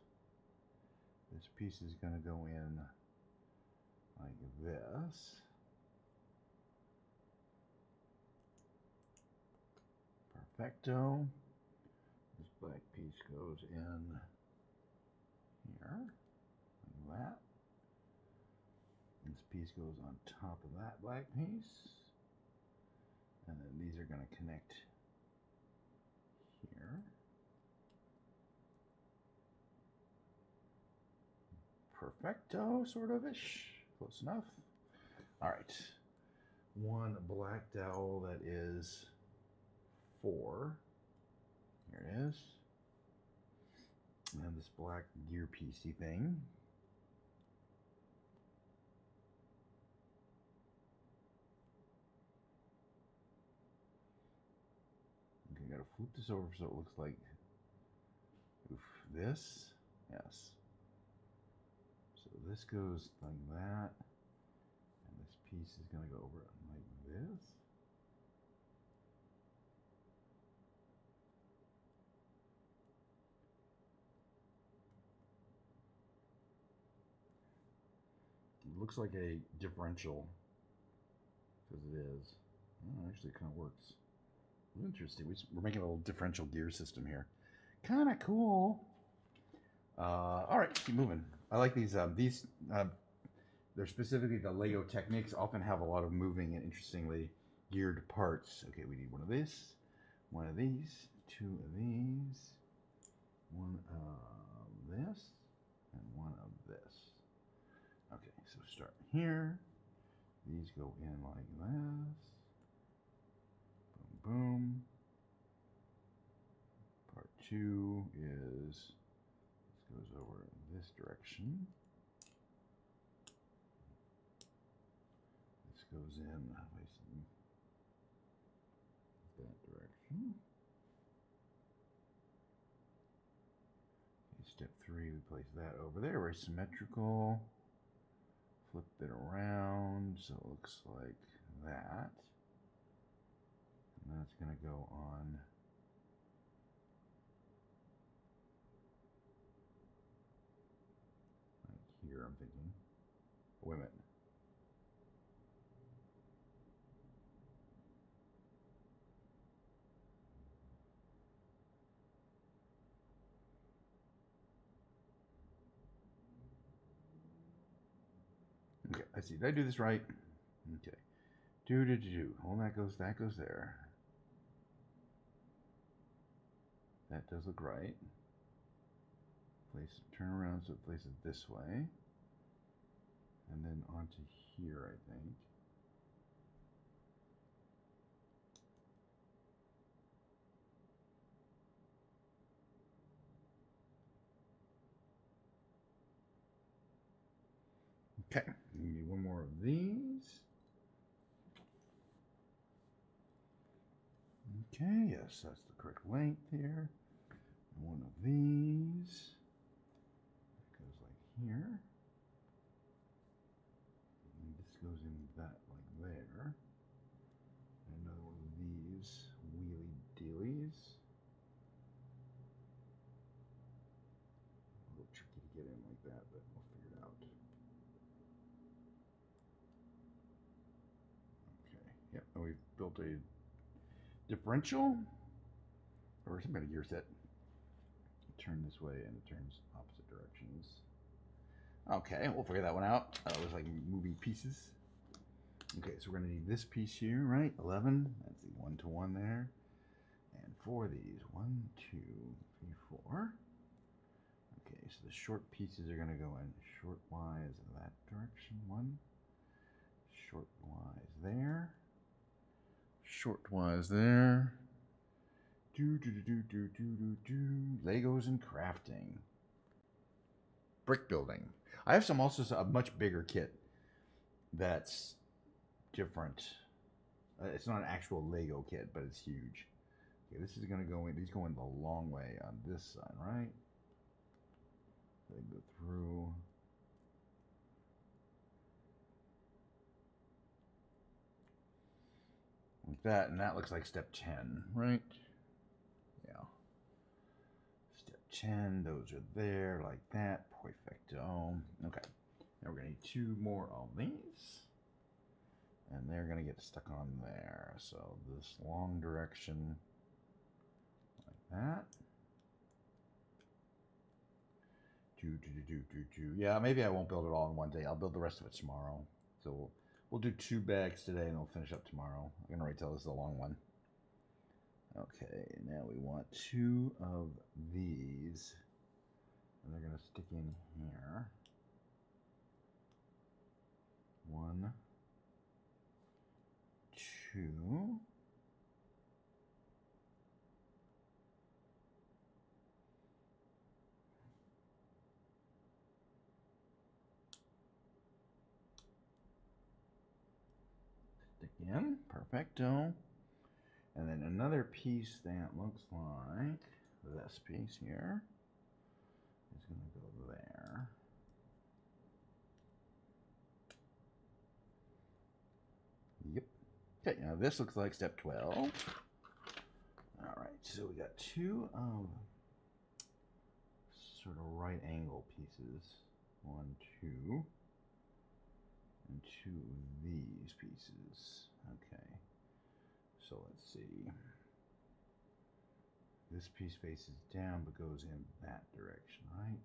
Speaker 1: This piece is going to go in like this. Perfecto. This black piece goes in here, like that. This piece goes on top of that black piece. And then these are going to connect here. Perfecto, sort of-ish. Close enough. All right. 1 black dowel that is 4. Here it is. And this black gear piecey thing. Okay, gotta flip this over so it looks like this. Yes. So this goes like that. And this piece is gonna go over like this. It looks like a differential, because it is. Oh, actually, it kind of works. Interesting. We're making a little differential gear system here. Kind of cool. All right, keep moving. I like these. They're specifically the Lego Technics. Often have a lot of moving and interestingly geared parts. Okay, we need 1 of this, 1 of these, 2 of these, 1 of this, and 1 of this. Okay, so start here. These go in like this. Boom, boom. Part 2 is, this goes over in this direction. This goes in facing that direction. Okay, step 3, we place that over there, very symmetrical. Flip it around so it looks like that. And that's going to go on like here, I'm thinking. Wait a minute. Okay, I see. Did I do this right? Okay. Do. Well, that goes there. That does look right. Place, turn around so it places this way. And then onto here, I think. Okay, we need one more of these. Okay, yes, that's the correct length here. One of these goes like here. And this goes in that like there. And another one of these wheelie dealies. A little tricky to get in like that, but we'll figure it out. Okay, yep, and we've built a differential or some kind of gear set. Turn this way and it turns opposite directions. Okay, we'll figure that one out. It was like moving pieces. Okay, so we're gonna need this piece here, right? 11. That's the 1 to 1 there. And 4 of these. 1, 2, 3, 4. Okay, so the short pieces are gonna go in shortwise in that direction. 1. Shortwise there. Shortwise there. Legos and crafting. Brick building. I have also a much bigger kit that's different. It's not an actual Lego kit, but it's huge. Okay, this is gonna go in. These go in the long way on this side, right? They go through. Like that, and that looks like step 10, right? Yeah. Step 10, those are there, like that. Perfecto. Okay. Now we're gonna need 2 more of these. And they're gonna get stuck on there. So this long direction, like that. Yeah, maybe I won't build it all in one day. I'll build the rest of it tomorrow. So we'll do 2 bags today and we'll finish up tomorrow. I'm gonna wait till this is a long one. Okay, now we want 2 of these. And they're gonna stick in here. 1, 2. Stick in, perfecto. And then another piece that looks like this piece here is going to go there. Yep. Okay, now this looks like step 12. All right, so we got 2 of sort of right angle pieces. 1, 2. And 2 of these pieces. Okay. So let's see. This piece faces down but goes in that direction, right?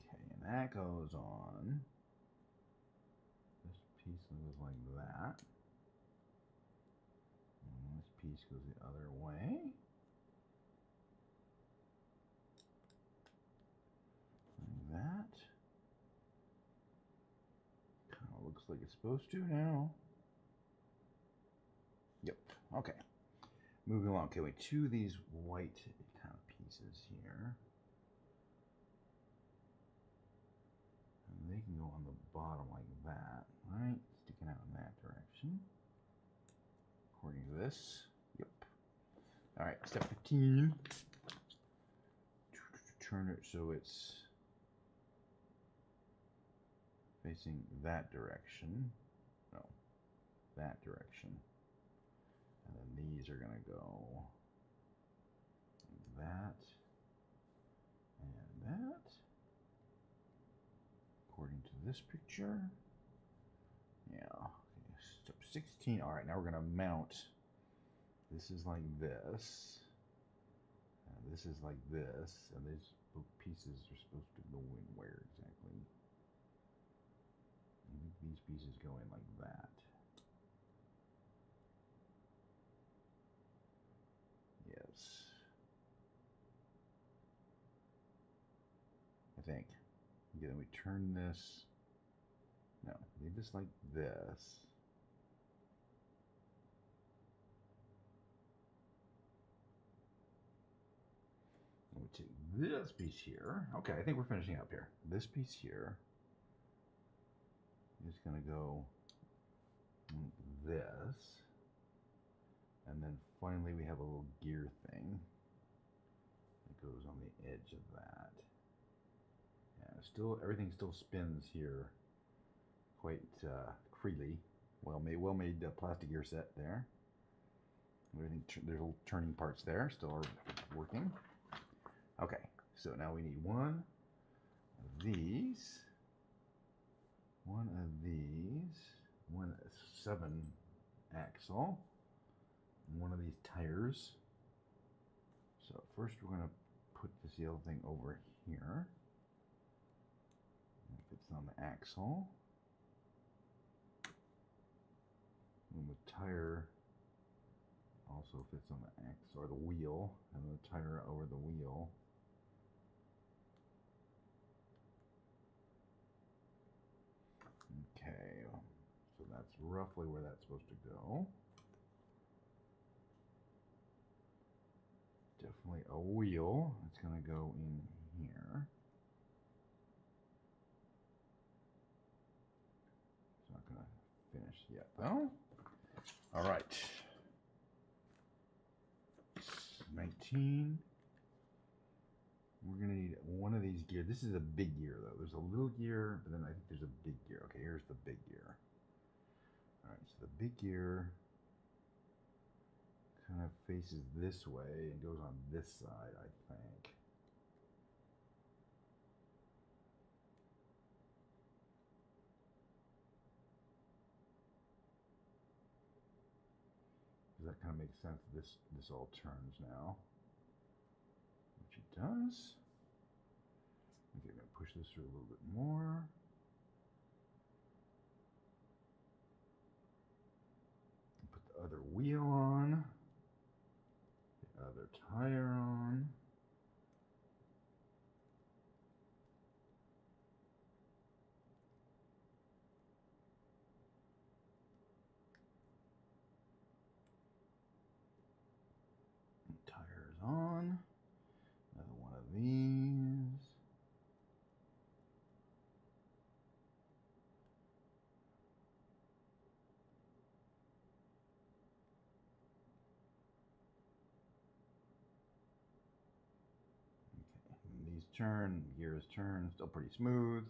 Speaker 1: Okay, and that goes on. This piece goes like that. And this piece goes the other way. Like that. Kind of looks like it's supposed to now. Yep, okay. Moving along. Okay, wait, 2 of these white kind of pieces here. And they can go on the bottom like that, right? Sticking out in that direction. According to this. Yep. All right, step 15. Turn it so it's facing that direction. No, that direction. And then these are going to go like that and that. According to this picture. Yeah. Okay. Step 16. All right, now we're going to mount. This is like this. And this is like this. And these pieces are supposed to go in where exactly? I think these pieces go in like that. Yes. I think. Okay, then we turn this. No, leave this like this. this piece here, okay, I think we're finishing up here. This piece here is going to go this, and then finally we have a little gear thing that goes on the edge of that. Yeah, still everything still spins here quite freely. Well made plastic gear set there. Everything there's little turning parts there still are working. Okay, so now we need one of these, one 7 axle, and one of these tires. So first we're going to put this yellow thing over here. It fits on the axle. And the tire also fits on the axle, or the wheel, and the tire over the wheel. Okay, so that's roughly where that's supposed to go. Definitely a wheel. It's going to go in here. It's not going to finish yet, though. All right. 19. We're going to need one of these gears. This is a big gear, though. There's a little gear, but then I think there's a big gear. Okay, here's the big gear. All right, so the big gear kind of faces this way and goes on this side, I think. Does that kind of make sense? This all turns now, which it does. Okay, I'm going to push this through a little bit more. Put the other wheel on, the other tire on. Tires on. Another one of these. Okay, and these turn, gears turn, still pretty smooth.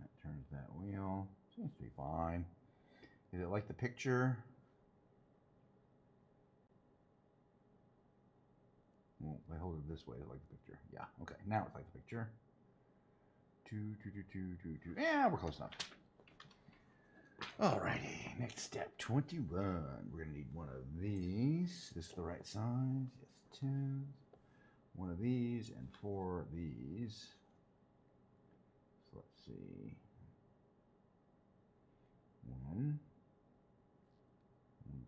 Speaker 1: That turns that wheel. Seems to be fine. Is it like the picture? Well, if I hold it this way, it's like the picture. Yeah, okay, now it's like the picture. Two. Yeah, we're close enough. Alrighty, next step, 21. We're gonna need one of these. This is the right size. Yes, it is. One of these and 4 of these. So let's see. One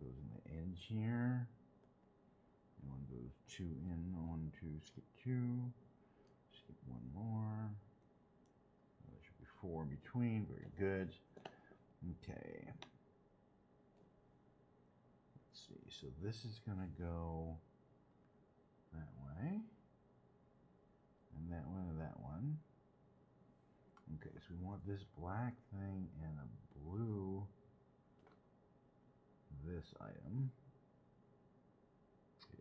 Speaker 1: goes in the edge here. And one goes 2 in, 1, 2, skip 2, skip 1 more. There should be 4 in between, very good. Okay. Let's see, so this is gonna go that way, and that one, and that one. Okay, so we want this black thing and a blue this item.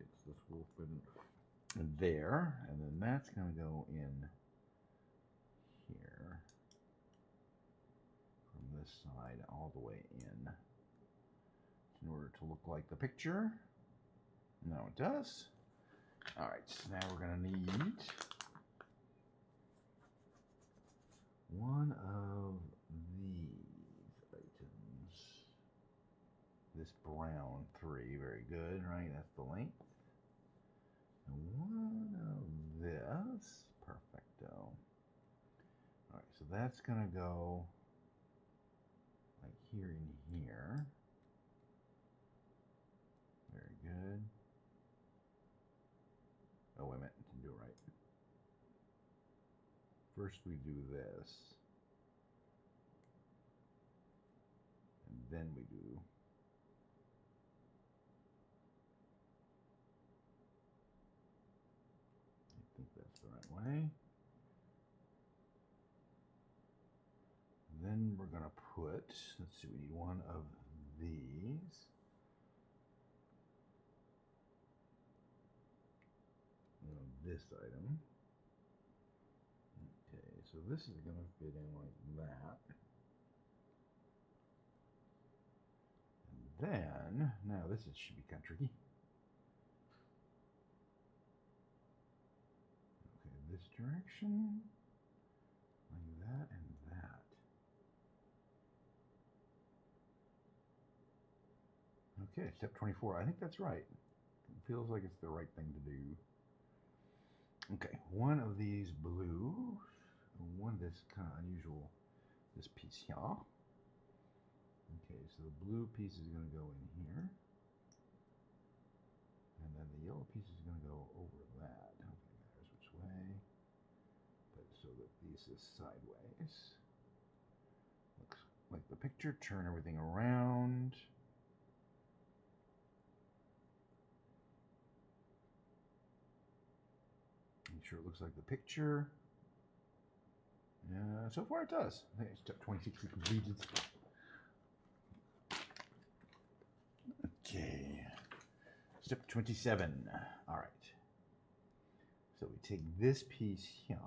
Speaker 1: It's this wolf in there, and then that's going to go in here from this side all the way in order to look like the picture. Now it does. All right, so now we're going to need one of these items. This brown 3, very good, right? That's the length. And one of this, perfecto. Alright, so that's gonna go like here and here. Very good. Oh, wait a minute, didn't do it right. First we do this. And then we do think that's the right way. Then we're going to put, let's see, we need one of these. This item. Okay, so this is going to fit in like that. And then, now this should be kind of tricky. Okay, this direction, like that and that. Okay, step 24. I think that's right. It feels like it's the right thing to do. Okay, one of these blue, one of this kind of unusual, this piece here. Okay, so the blue piece is going to go in here. And then the yellow piece is going to go over that. I don't think it matters which way. But so that this is sideways. Looks like the picture. Turn everything around. Make sure it looks like the picture. So far it does. Okay, step 26 is completed. Okay. Step 27. All right. So we take this piece here.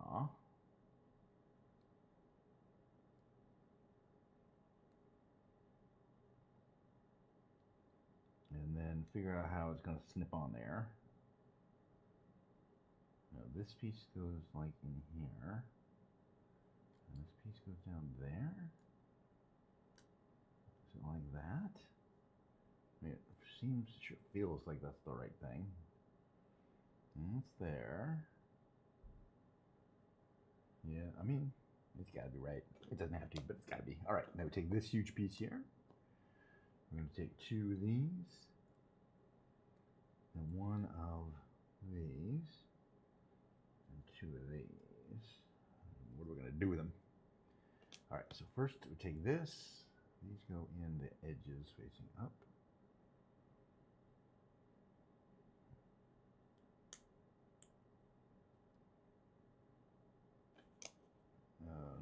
Speaker 1: And then figure out how it's going to snip on there. Now this piece goes like in here. And this piece goes down there. Is it like that? I mean, it seems, sure feels like that's the right thing. And it's there. Yeah, I mean, it's got to be right. It doesn't have to, but it's got to be. All right, now we take this huge piece here. We're going to take two of these. And one of these. And two of these. What are we going to do with them? All right, so first we take this. These go in the edges facing up.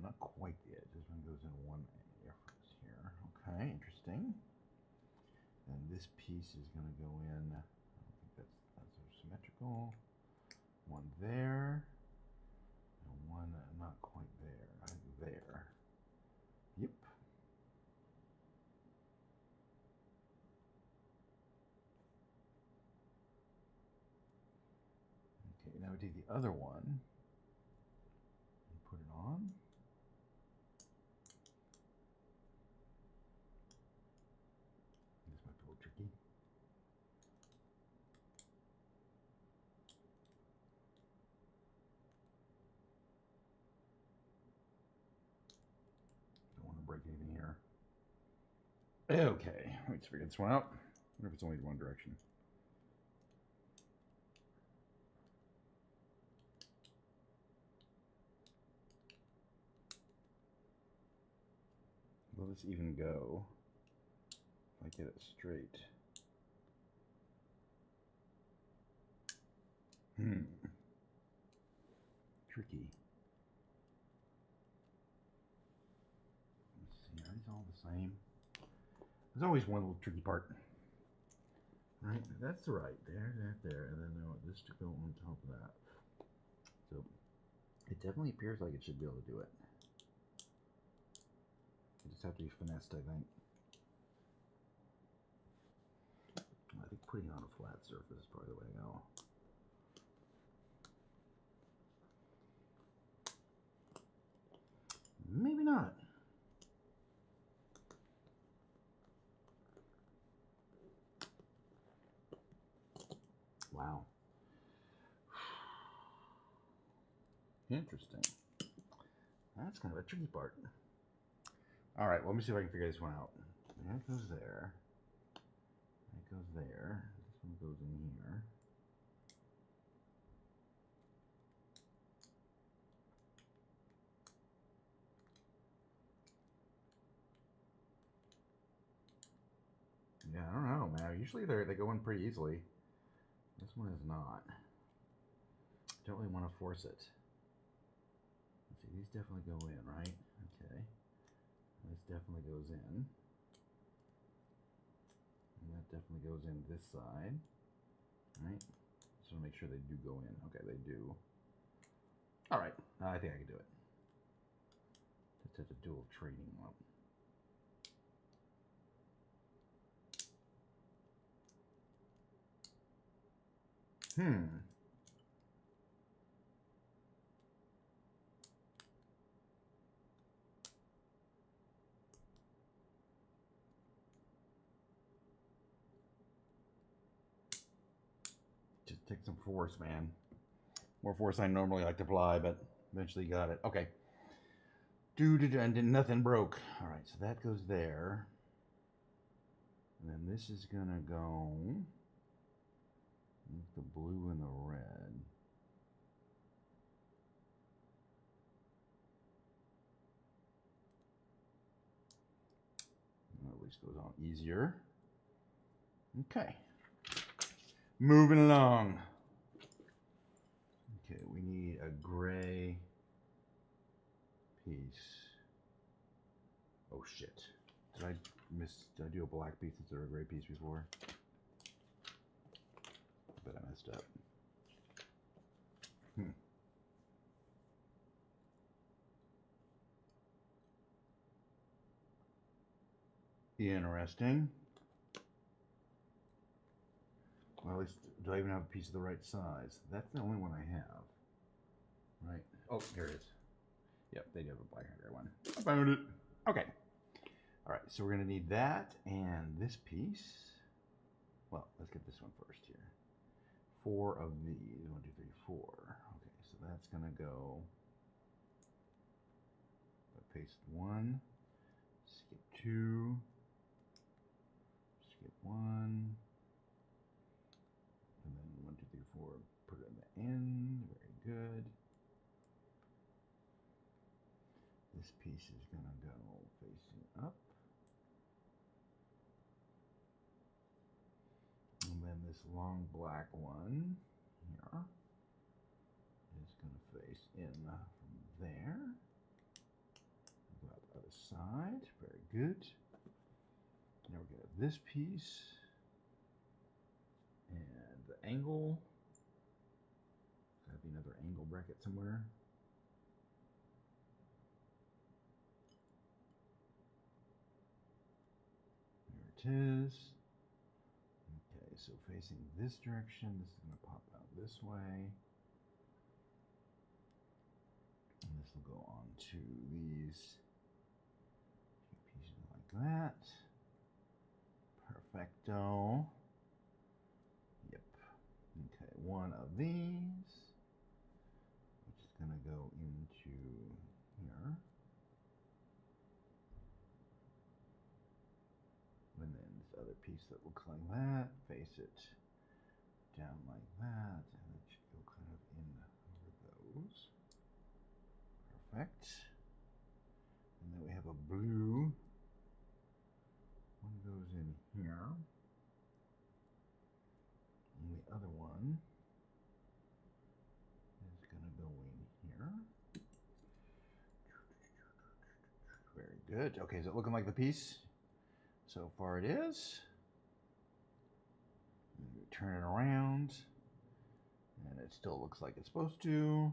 Speaker 1: Not quite the edge. This one goes in one difference here. Okay, interesting. And this piece is going to go in. I don't think that's symmetrical. One there, and one not quite there. I think there. Yep. Okay, now we take the other one and put it on. This might be a little tricky. Don't want to break anything here. Okay, let's figure this one out. I wonder if it's only one direction. Will this even go if I get it straight? Tricky. Let's see, are these all the same? There's always one little tricky part. Right, that's right. There, and then I want this to go on top of that. So it definitely appears like it should be able to do it. You just have to be finessed, I think. I think putting it on a flat surface is probably the way to go. Maybe not. Wow. Interesting. That's kind of a tricky part. All right, well, let me see if I can figure this one out. That goes there. That goes there. This one goes in here. Yeah, I don't know, man. Usually they go in pretty easily. This one is not. don't really want to force it. Let's see, these definitely go in, right? Okay. This definitely goes in. And that definitely goes in this side. Right? Just want to make sure they do go in. Okay, they do. Alright, I think I can do it. Just have to dual trading one. Just take some force, man. More force than I normally like to apply, but eventually got it. Okay. And nothing broke. All right, so that goes there. And then this is gonna go with the blue and the red. Well, at least goes on easier. Okay. Moving along. Okay, we need a gray piece. Oh shit. Did I do a black piece instead of a gray piece before? I bet I messed up. Interesting. Well, at least, do I even have a piece of the right size? That's the only one I have. Right. Oh, here it is. Yep, they do have a black and gray one. I found it. Okay. All right, so we're going to need that and this piece. Well, let's get this one first here. 4 of these. 1, 2, 3, 4. Okay, so that's going to go. Paste 1. Skip 2. Skip 1. And then 1, 2, 3, 4. Put it in the end. Very good. This piece is going to go facing up. And then this long black one here is going to face in from there. Go out the other side. Very good. Now we're going to have this piece. And the angle. There's got to be another angle bracket somewhere. There it is. Okay, so facing this direction, this is going to pop out this way. And this will go on to these two pieces like that. Perfecto. Yep. Okay, one of these, which is going to go into here. And then this other piece that looks like that, face it down like that, and it should go kind of in over those. Perfect. And then we have a blue. One goes in here. And the other one is going to go in here. Very good. Okay, is it looking like the piece? So far it is. Turn it around. And it still looks like it's supposed to.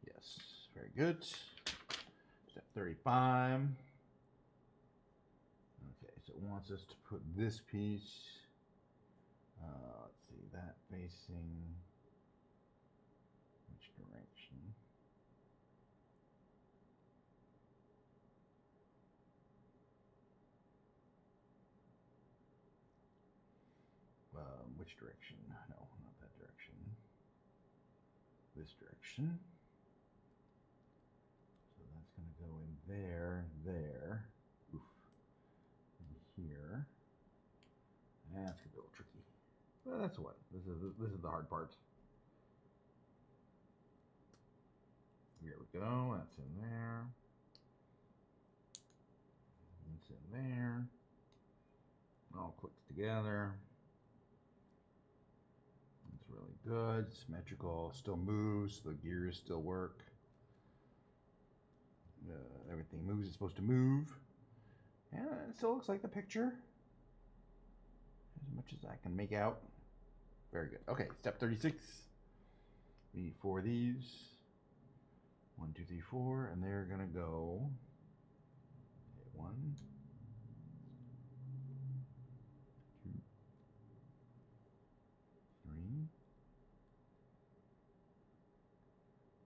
Speaker 1: Yes, very good. Step 35. Okay, so it wants us to put this piece, let's see, that facing which direction? Which direction? No, not that direction. This direction. So that's going to go in there, there, oof, and here. That's going to be a little tricky. Well, that's what. This is the hard part. Here we go. That's in there. It's in there. All clicks together. It's really good, symmetrical, still moves, the gears still work. Everything moves, it's supposed to move. And it still looks like the picture. As much as I can make out. Very good. Okay, step 36. We need 4 of these. 1, 2, 3, 4, and they're gonna go 1, 2, 3,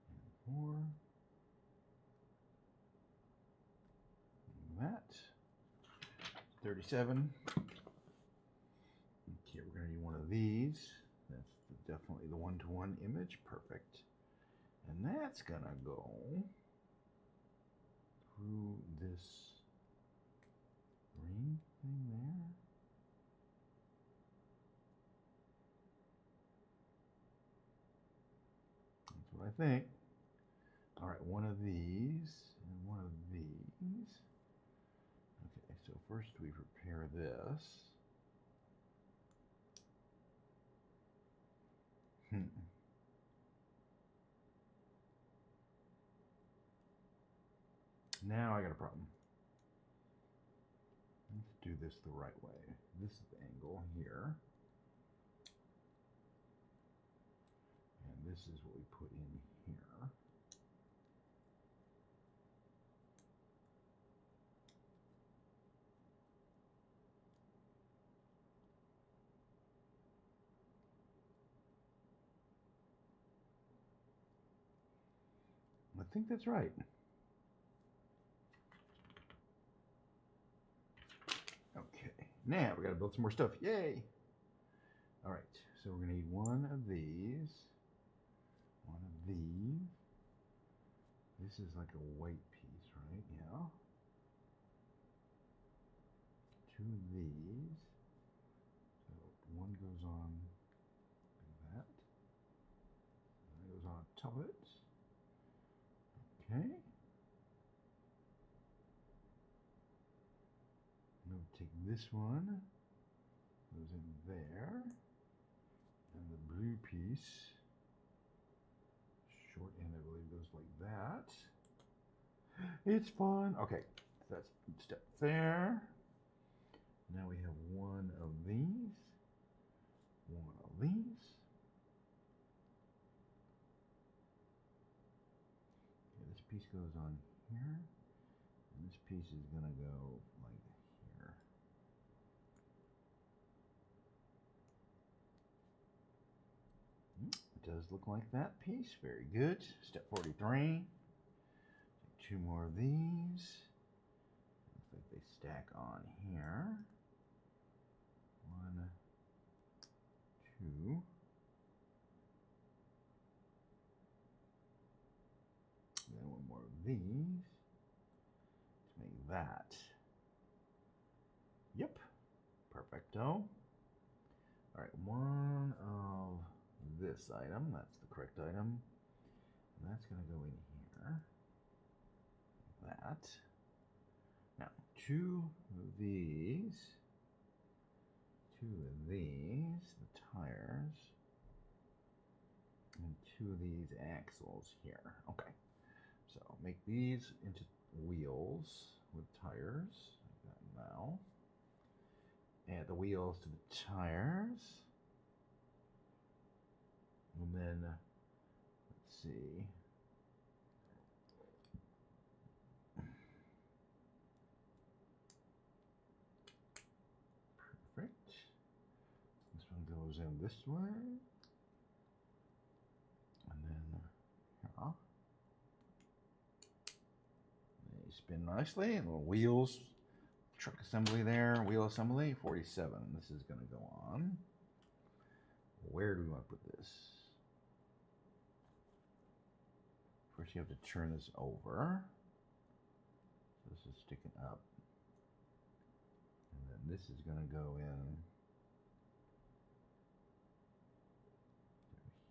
Speaker 1: and 4. Like that. 37. Okay, we're gonna need one of these. That's definitely the one-to-one image. Perfect. And that's gonna go through this green thing there. That's what I think. All right, one of these and one of these. Okay, so first we prepare this. Now I got a problem. Let's do this the right way. This is the angle here. And this is what we put in here. I think that's right. Okay, now we gotta build some more stuff. Yay! All right, so we're gonna need one of these, one of these. This is like a white piece, right? Yeah. 2 of these. So one goes on like that. That goes on top of it. Okay. I'm going to take this one, goes in there, and the blue piece, short end I believe goes like that. It's fun. Okay, so that's step there. Now we have one of these, one of these. Okay, this piece goes on here, and this piece is going to go like here. It does look like that piece. Very good. Step 43. Take 2 more of these. Looks like they stack on here. 1, 2. Then 1 more of these to make that. Yep. Perfecto. All right, one of this item, that's the correct item, and that's going to go in here, like that. Now, 2 of these, 2 of these, the tires, and 2 of these axles here. Okay, so make these into wheels with tires, like that now. Add the wheels to the tires. And then, let's see. Perfect. This one goes in this way. And then, here. They spin nicely. And little wheels. Truck assembly there. Wheel assembly. 47. This is going to go on. Where do we want to put this? First you have to turn this over. So this is sticking up. And then this is going to go in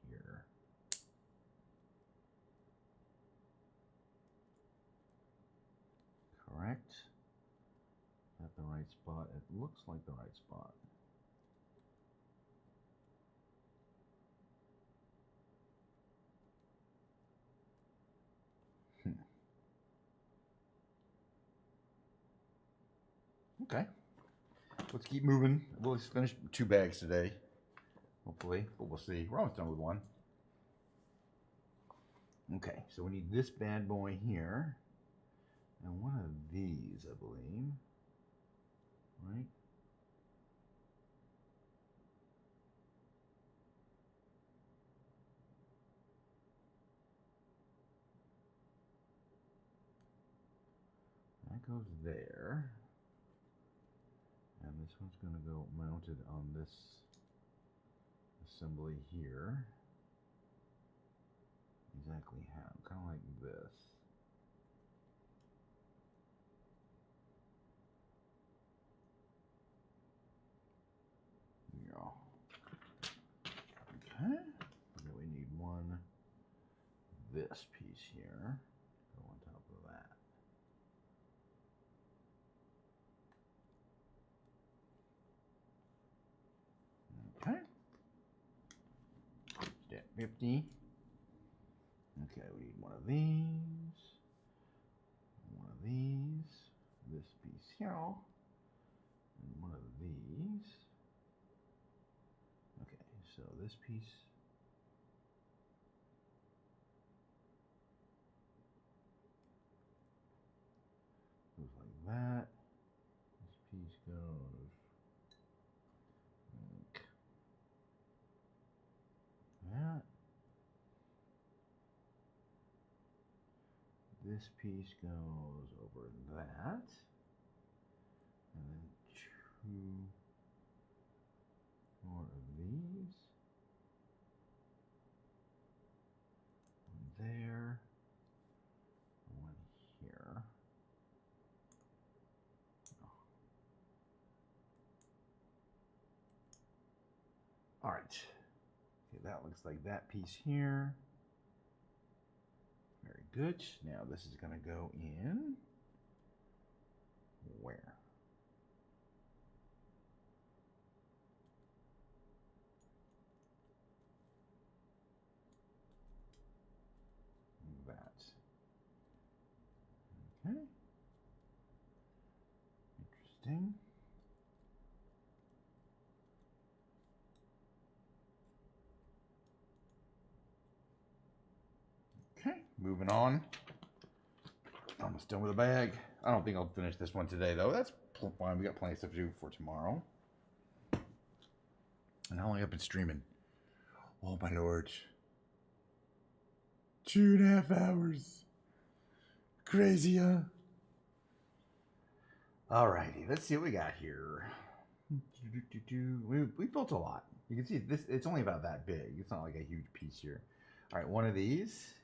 Speaker 1: here. Correct. Is that the right spot? It looks like the right spot. Okay. Let's keep moving. We'll just finish 2 bags today. Hopefully. But we'll see. We're almost done with 1. Okay, so we need this bad boy here. And one of these, I believe. Right? That goes there. And this one's going to go mounted on this assembly here. Exactly how? Kind of like this. Yeah. Okay. Then we need one this piece here. Go on top of that. Okay. Step 50. Okay, we need one of these. One of these. This piece here. And one of these. Okay, so this piece. Goes like that. This piece goes like that. This piece goes over that. And then 2 more of these. One there. One here. All right. Okay, that looks like that piece here. Very good. Now this is going to go in where? That. Okay. Interesting. Okay, moving on. Almost done with the bag. I don't think I'll finish this one today, though. That's fine. We got plenty of stuff to do for tomorrow. And how long have I been streaming? Oh, my lord. 2.5 hours. Crazy, huh? Alrighty, let's see what we got here. We built a lot. You can see this. It's only about that big. It's not like a huge piece here. All right, one of these.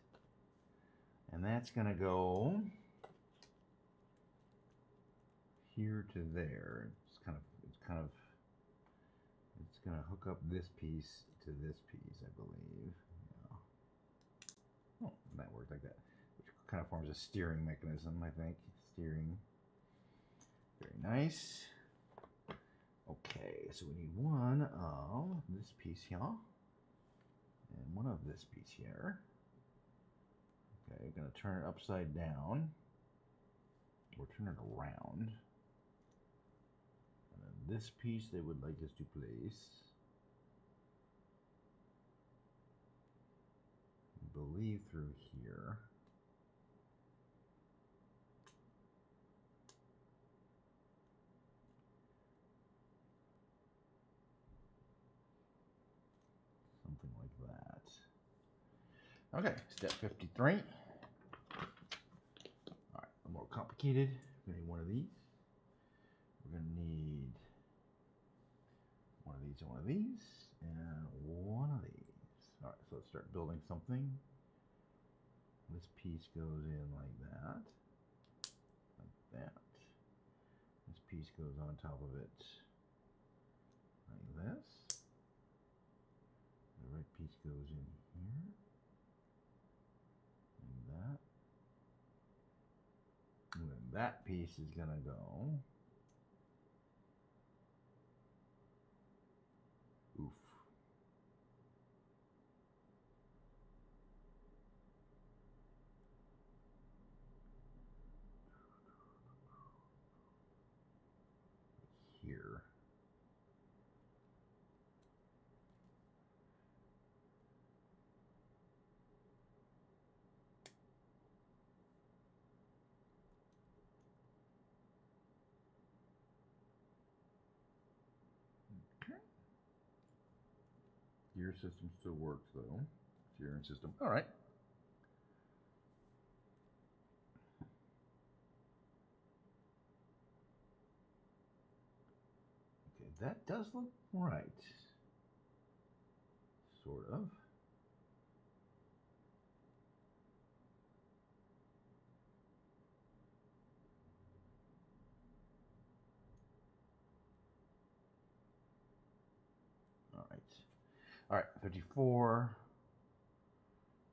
Speaker 1: And that's going to go here to there. It's going to hook up this piece to this piece, I believe. Yeah. Oh, and that worked like that. Which kind of forms a steering mechanism, I think. Steering. Very nice. Okay, so we need one of this piece here. And one of this piece here. Okay, gonna turn it upside down. Or turn it around. And then this piece they would like us to place. I believe through here. Something like that. Okay, step 53. All right, a more complicated. We're gonna need one of these. We're gonna need one of these and one of these, and one of these. All right, so let's start building something. This piece goes in like that. Like that. This piece goes on top of it like this. The right piece goes in here. And that. And then that piece is gonna go. Oof. your system still works though. It's your system. All right. Okay, that does look right. Sort of. All right. All right, 54.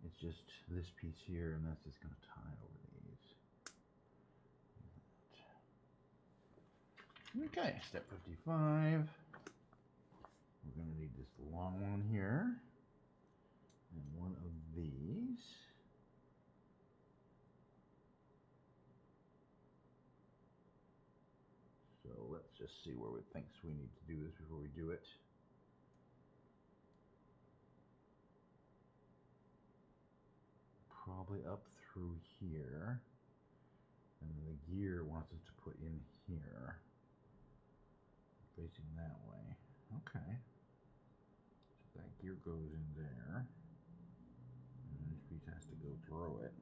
Speaker 1: It's just this piece here, and that's just going to tie over these. Okay, step 55. We're going to need this long one here, and one of these. So let's just see where we think we need to do this before we do it. Probably up through here, and then the gear wants us to put in here, facing that way. Okay, so that gear goes in there, and this piece has to go through it.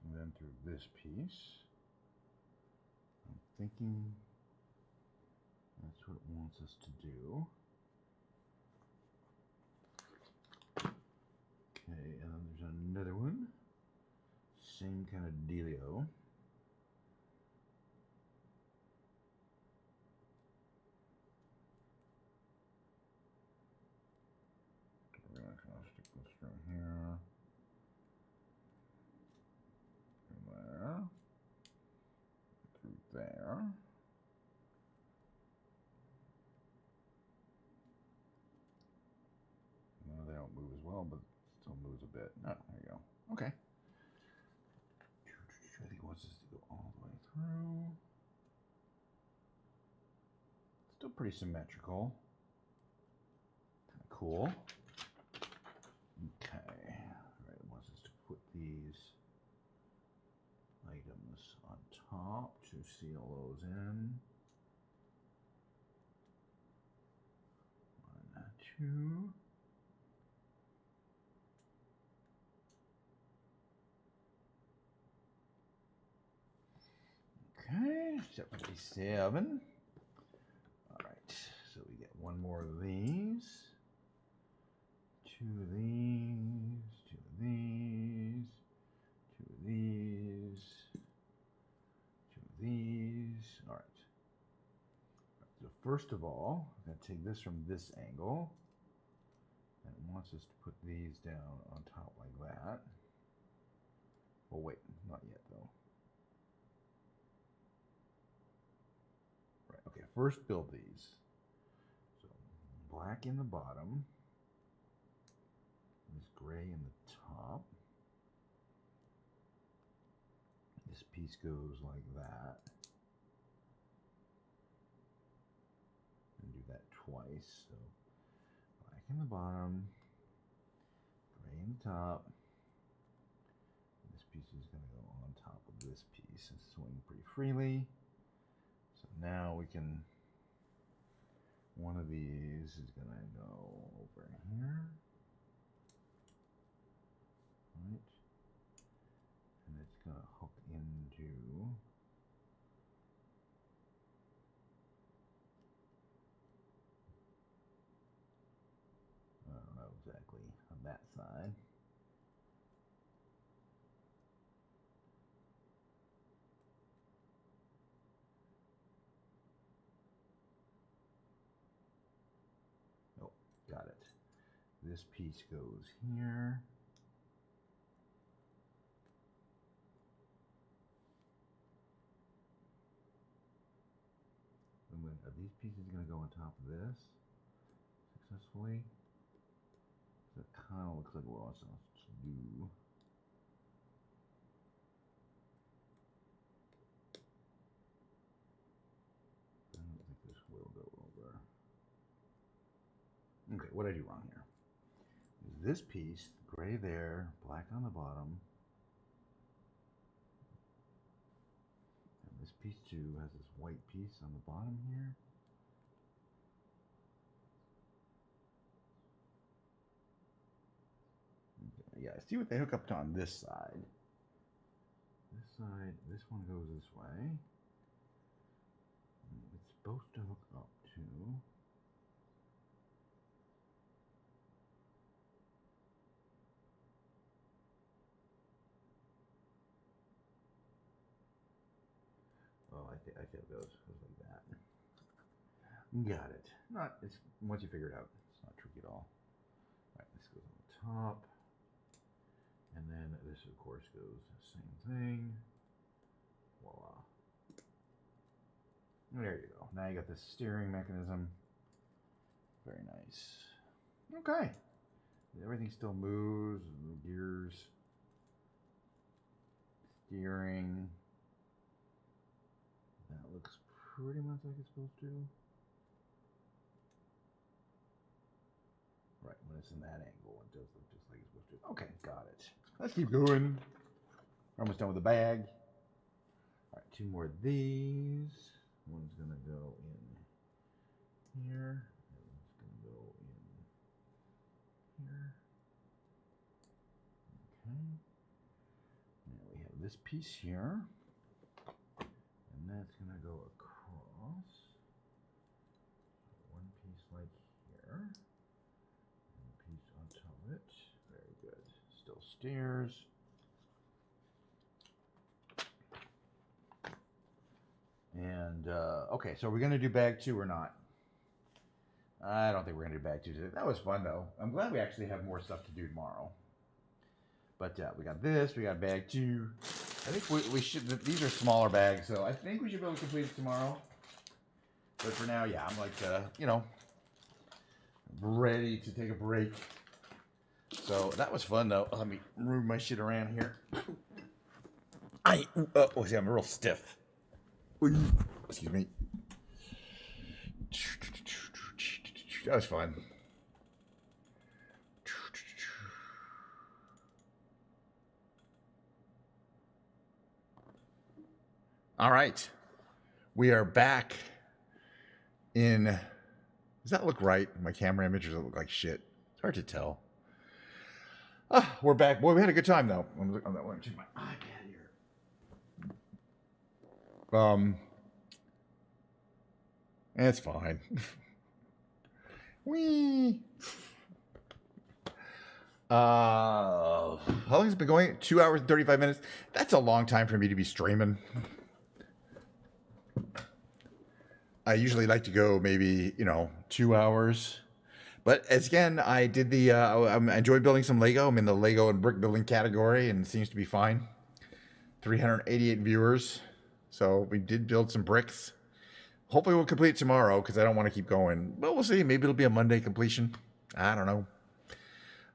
Speaker 1: And then through this piece. I'm thinking that's what it wants us to do. Okay, and then there's another one. Same kind of dealio. We're going to kind of stick this through here. Through there. Through there. No, they don't move as well, but it still moves a bit. Oh, there you go. Okay. I think it wants us to go all the way through. Still pretty symmetrical. Kind of cool. Okay. All right, it wants us to put these items on top to seal those in. 1, 2. Okay, step 57. All right, so we get one more of these, 2 of these, 2 of these, 2 of these, 2 of these. All right. So first of all, I'm going to take this from this angle, and it wants us to put these down on top like that. Oh wait, not yet though. Right, okay, first build these. So black in the bottom, this gray in the top. This piece goes like that. And do that twice. So black in the bottom, gray in the top. This piece is going to go on top of this piece and swing pretty freely. So now we can, one of these is going to go over here, right? And it's going to hook into, I don't know exactly, on that side. Oh, got it. This piece goes here. And when are these pieces going to go on top of this successfully? So it kind of looks like what I was supposed to do. I don't think this will go over. Okay, what did I do wrong here? This piece, gray there, black on the bottom. piece 2 has this white piece on the bottom here. Okay, yeah, see what they hook up to on this side. This side, this one goes this way. It's supposed to hook up to. Oh, I think it goes like that. Got it. Not it's once you figure it out, it's not tricky at all. All right, this goes on the top, and then this of course goes the same thing. Voila. There you go. Now you got the steering mechanism. Very nice. Okay. Everything still moves. Gears. Steering. That looks pretty much like it's supposed to. Right, when it's in that angle, it does look just like it's supposed to. Okay, got it. Let's keep going. We're almost done with the bag. All right, 2 more of these. One's gonna go in here. One's gonna go in here. Okay. Now we have this piece here. And that's gonna go across. One piece like here. One piece on top of it. Very good. Still steers. And, okay, so are we going to do bag 2 or not? I don't think we're going to do bag 2 today. That was fun, though. I'm glad we actually have more stuff to do tomorrow. But we got this. We got bag 2. I think we should... These are smaller bags, so I think we should be able to complete it tomorrow. But for now, yeah, I'm like, you know, ready to take a break. So that was fun, though. Let me move my shit around here. See, I'm real stiff. Excuse me. That was fun. All right. We are back in... Does that look right? My camera images look like shit. It's hard to tell. We're back. Boy, we had a good time, though. I'm going to check my iPad here. It's fine. Whee! How long has it been going? 2 hours and 35 minutes. That's a long time for me to be streaming. I usually like to go maybe, 2 hours. But as again, I did I enjoyed building some Lego. I'm in the Lego and brick building category, and it seems to be fine. 388 viewers. So we did build some bricks. Hopefully we'll complete it tomorrow because I don't want to keep going. But we'll see. Maybe it'll be a Monday completion. I don't know.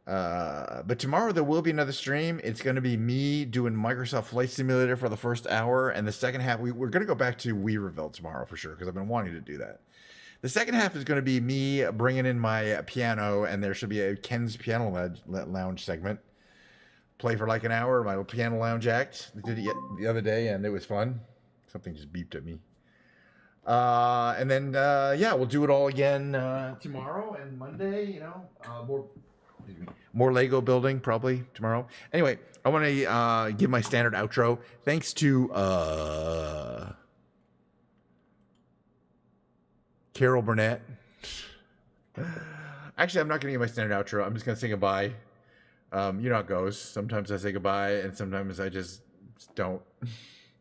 Speaker 1: But tomorrow there will be another stream. It's going to be me doing Microsoft Flight Simulator for the first hour. And the second half, we're going to go back to Weaverville tomorrow for sure because I've been wanting to do that. The second half is going to be me bringing in my piano. And there should be a Ken's Piano Lounge segment. Play for like an hour. My little piano lounge act. I did it the other day and it was fun. Something just beeped at me. And then, yeah, we'll do it all again tomorrow and Monday, more Lego building probably tomorrow. Anyway, I want to give my standard outro. Thanks to Carol Burnett. Actually, I'm not going to give my standard outro. I'm just going to say goodbye. You know how it goes. Sometimes I say goodbye and sometimes I just don't.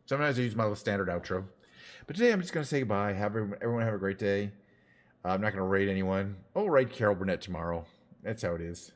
Speaker 1: Sometimes I use my little standard outro. But today I'm just going to say goodbye. Everyone have a great day. I'm not going to rate anyone. I'll rate Carol Burnett tomorrow. That's how it is.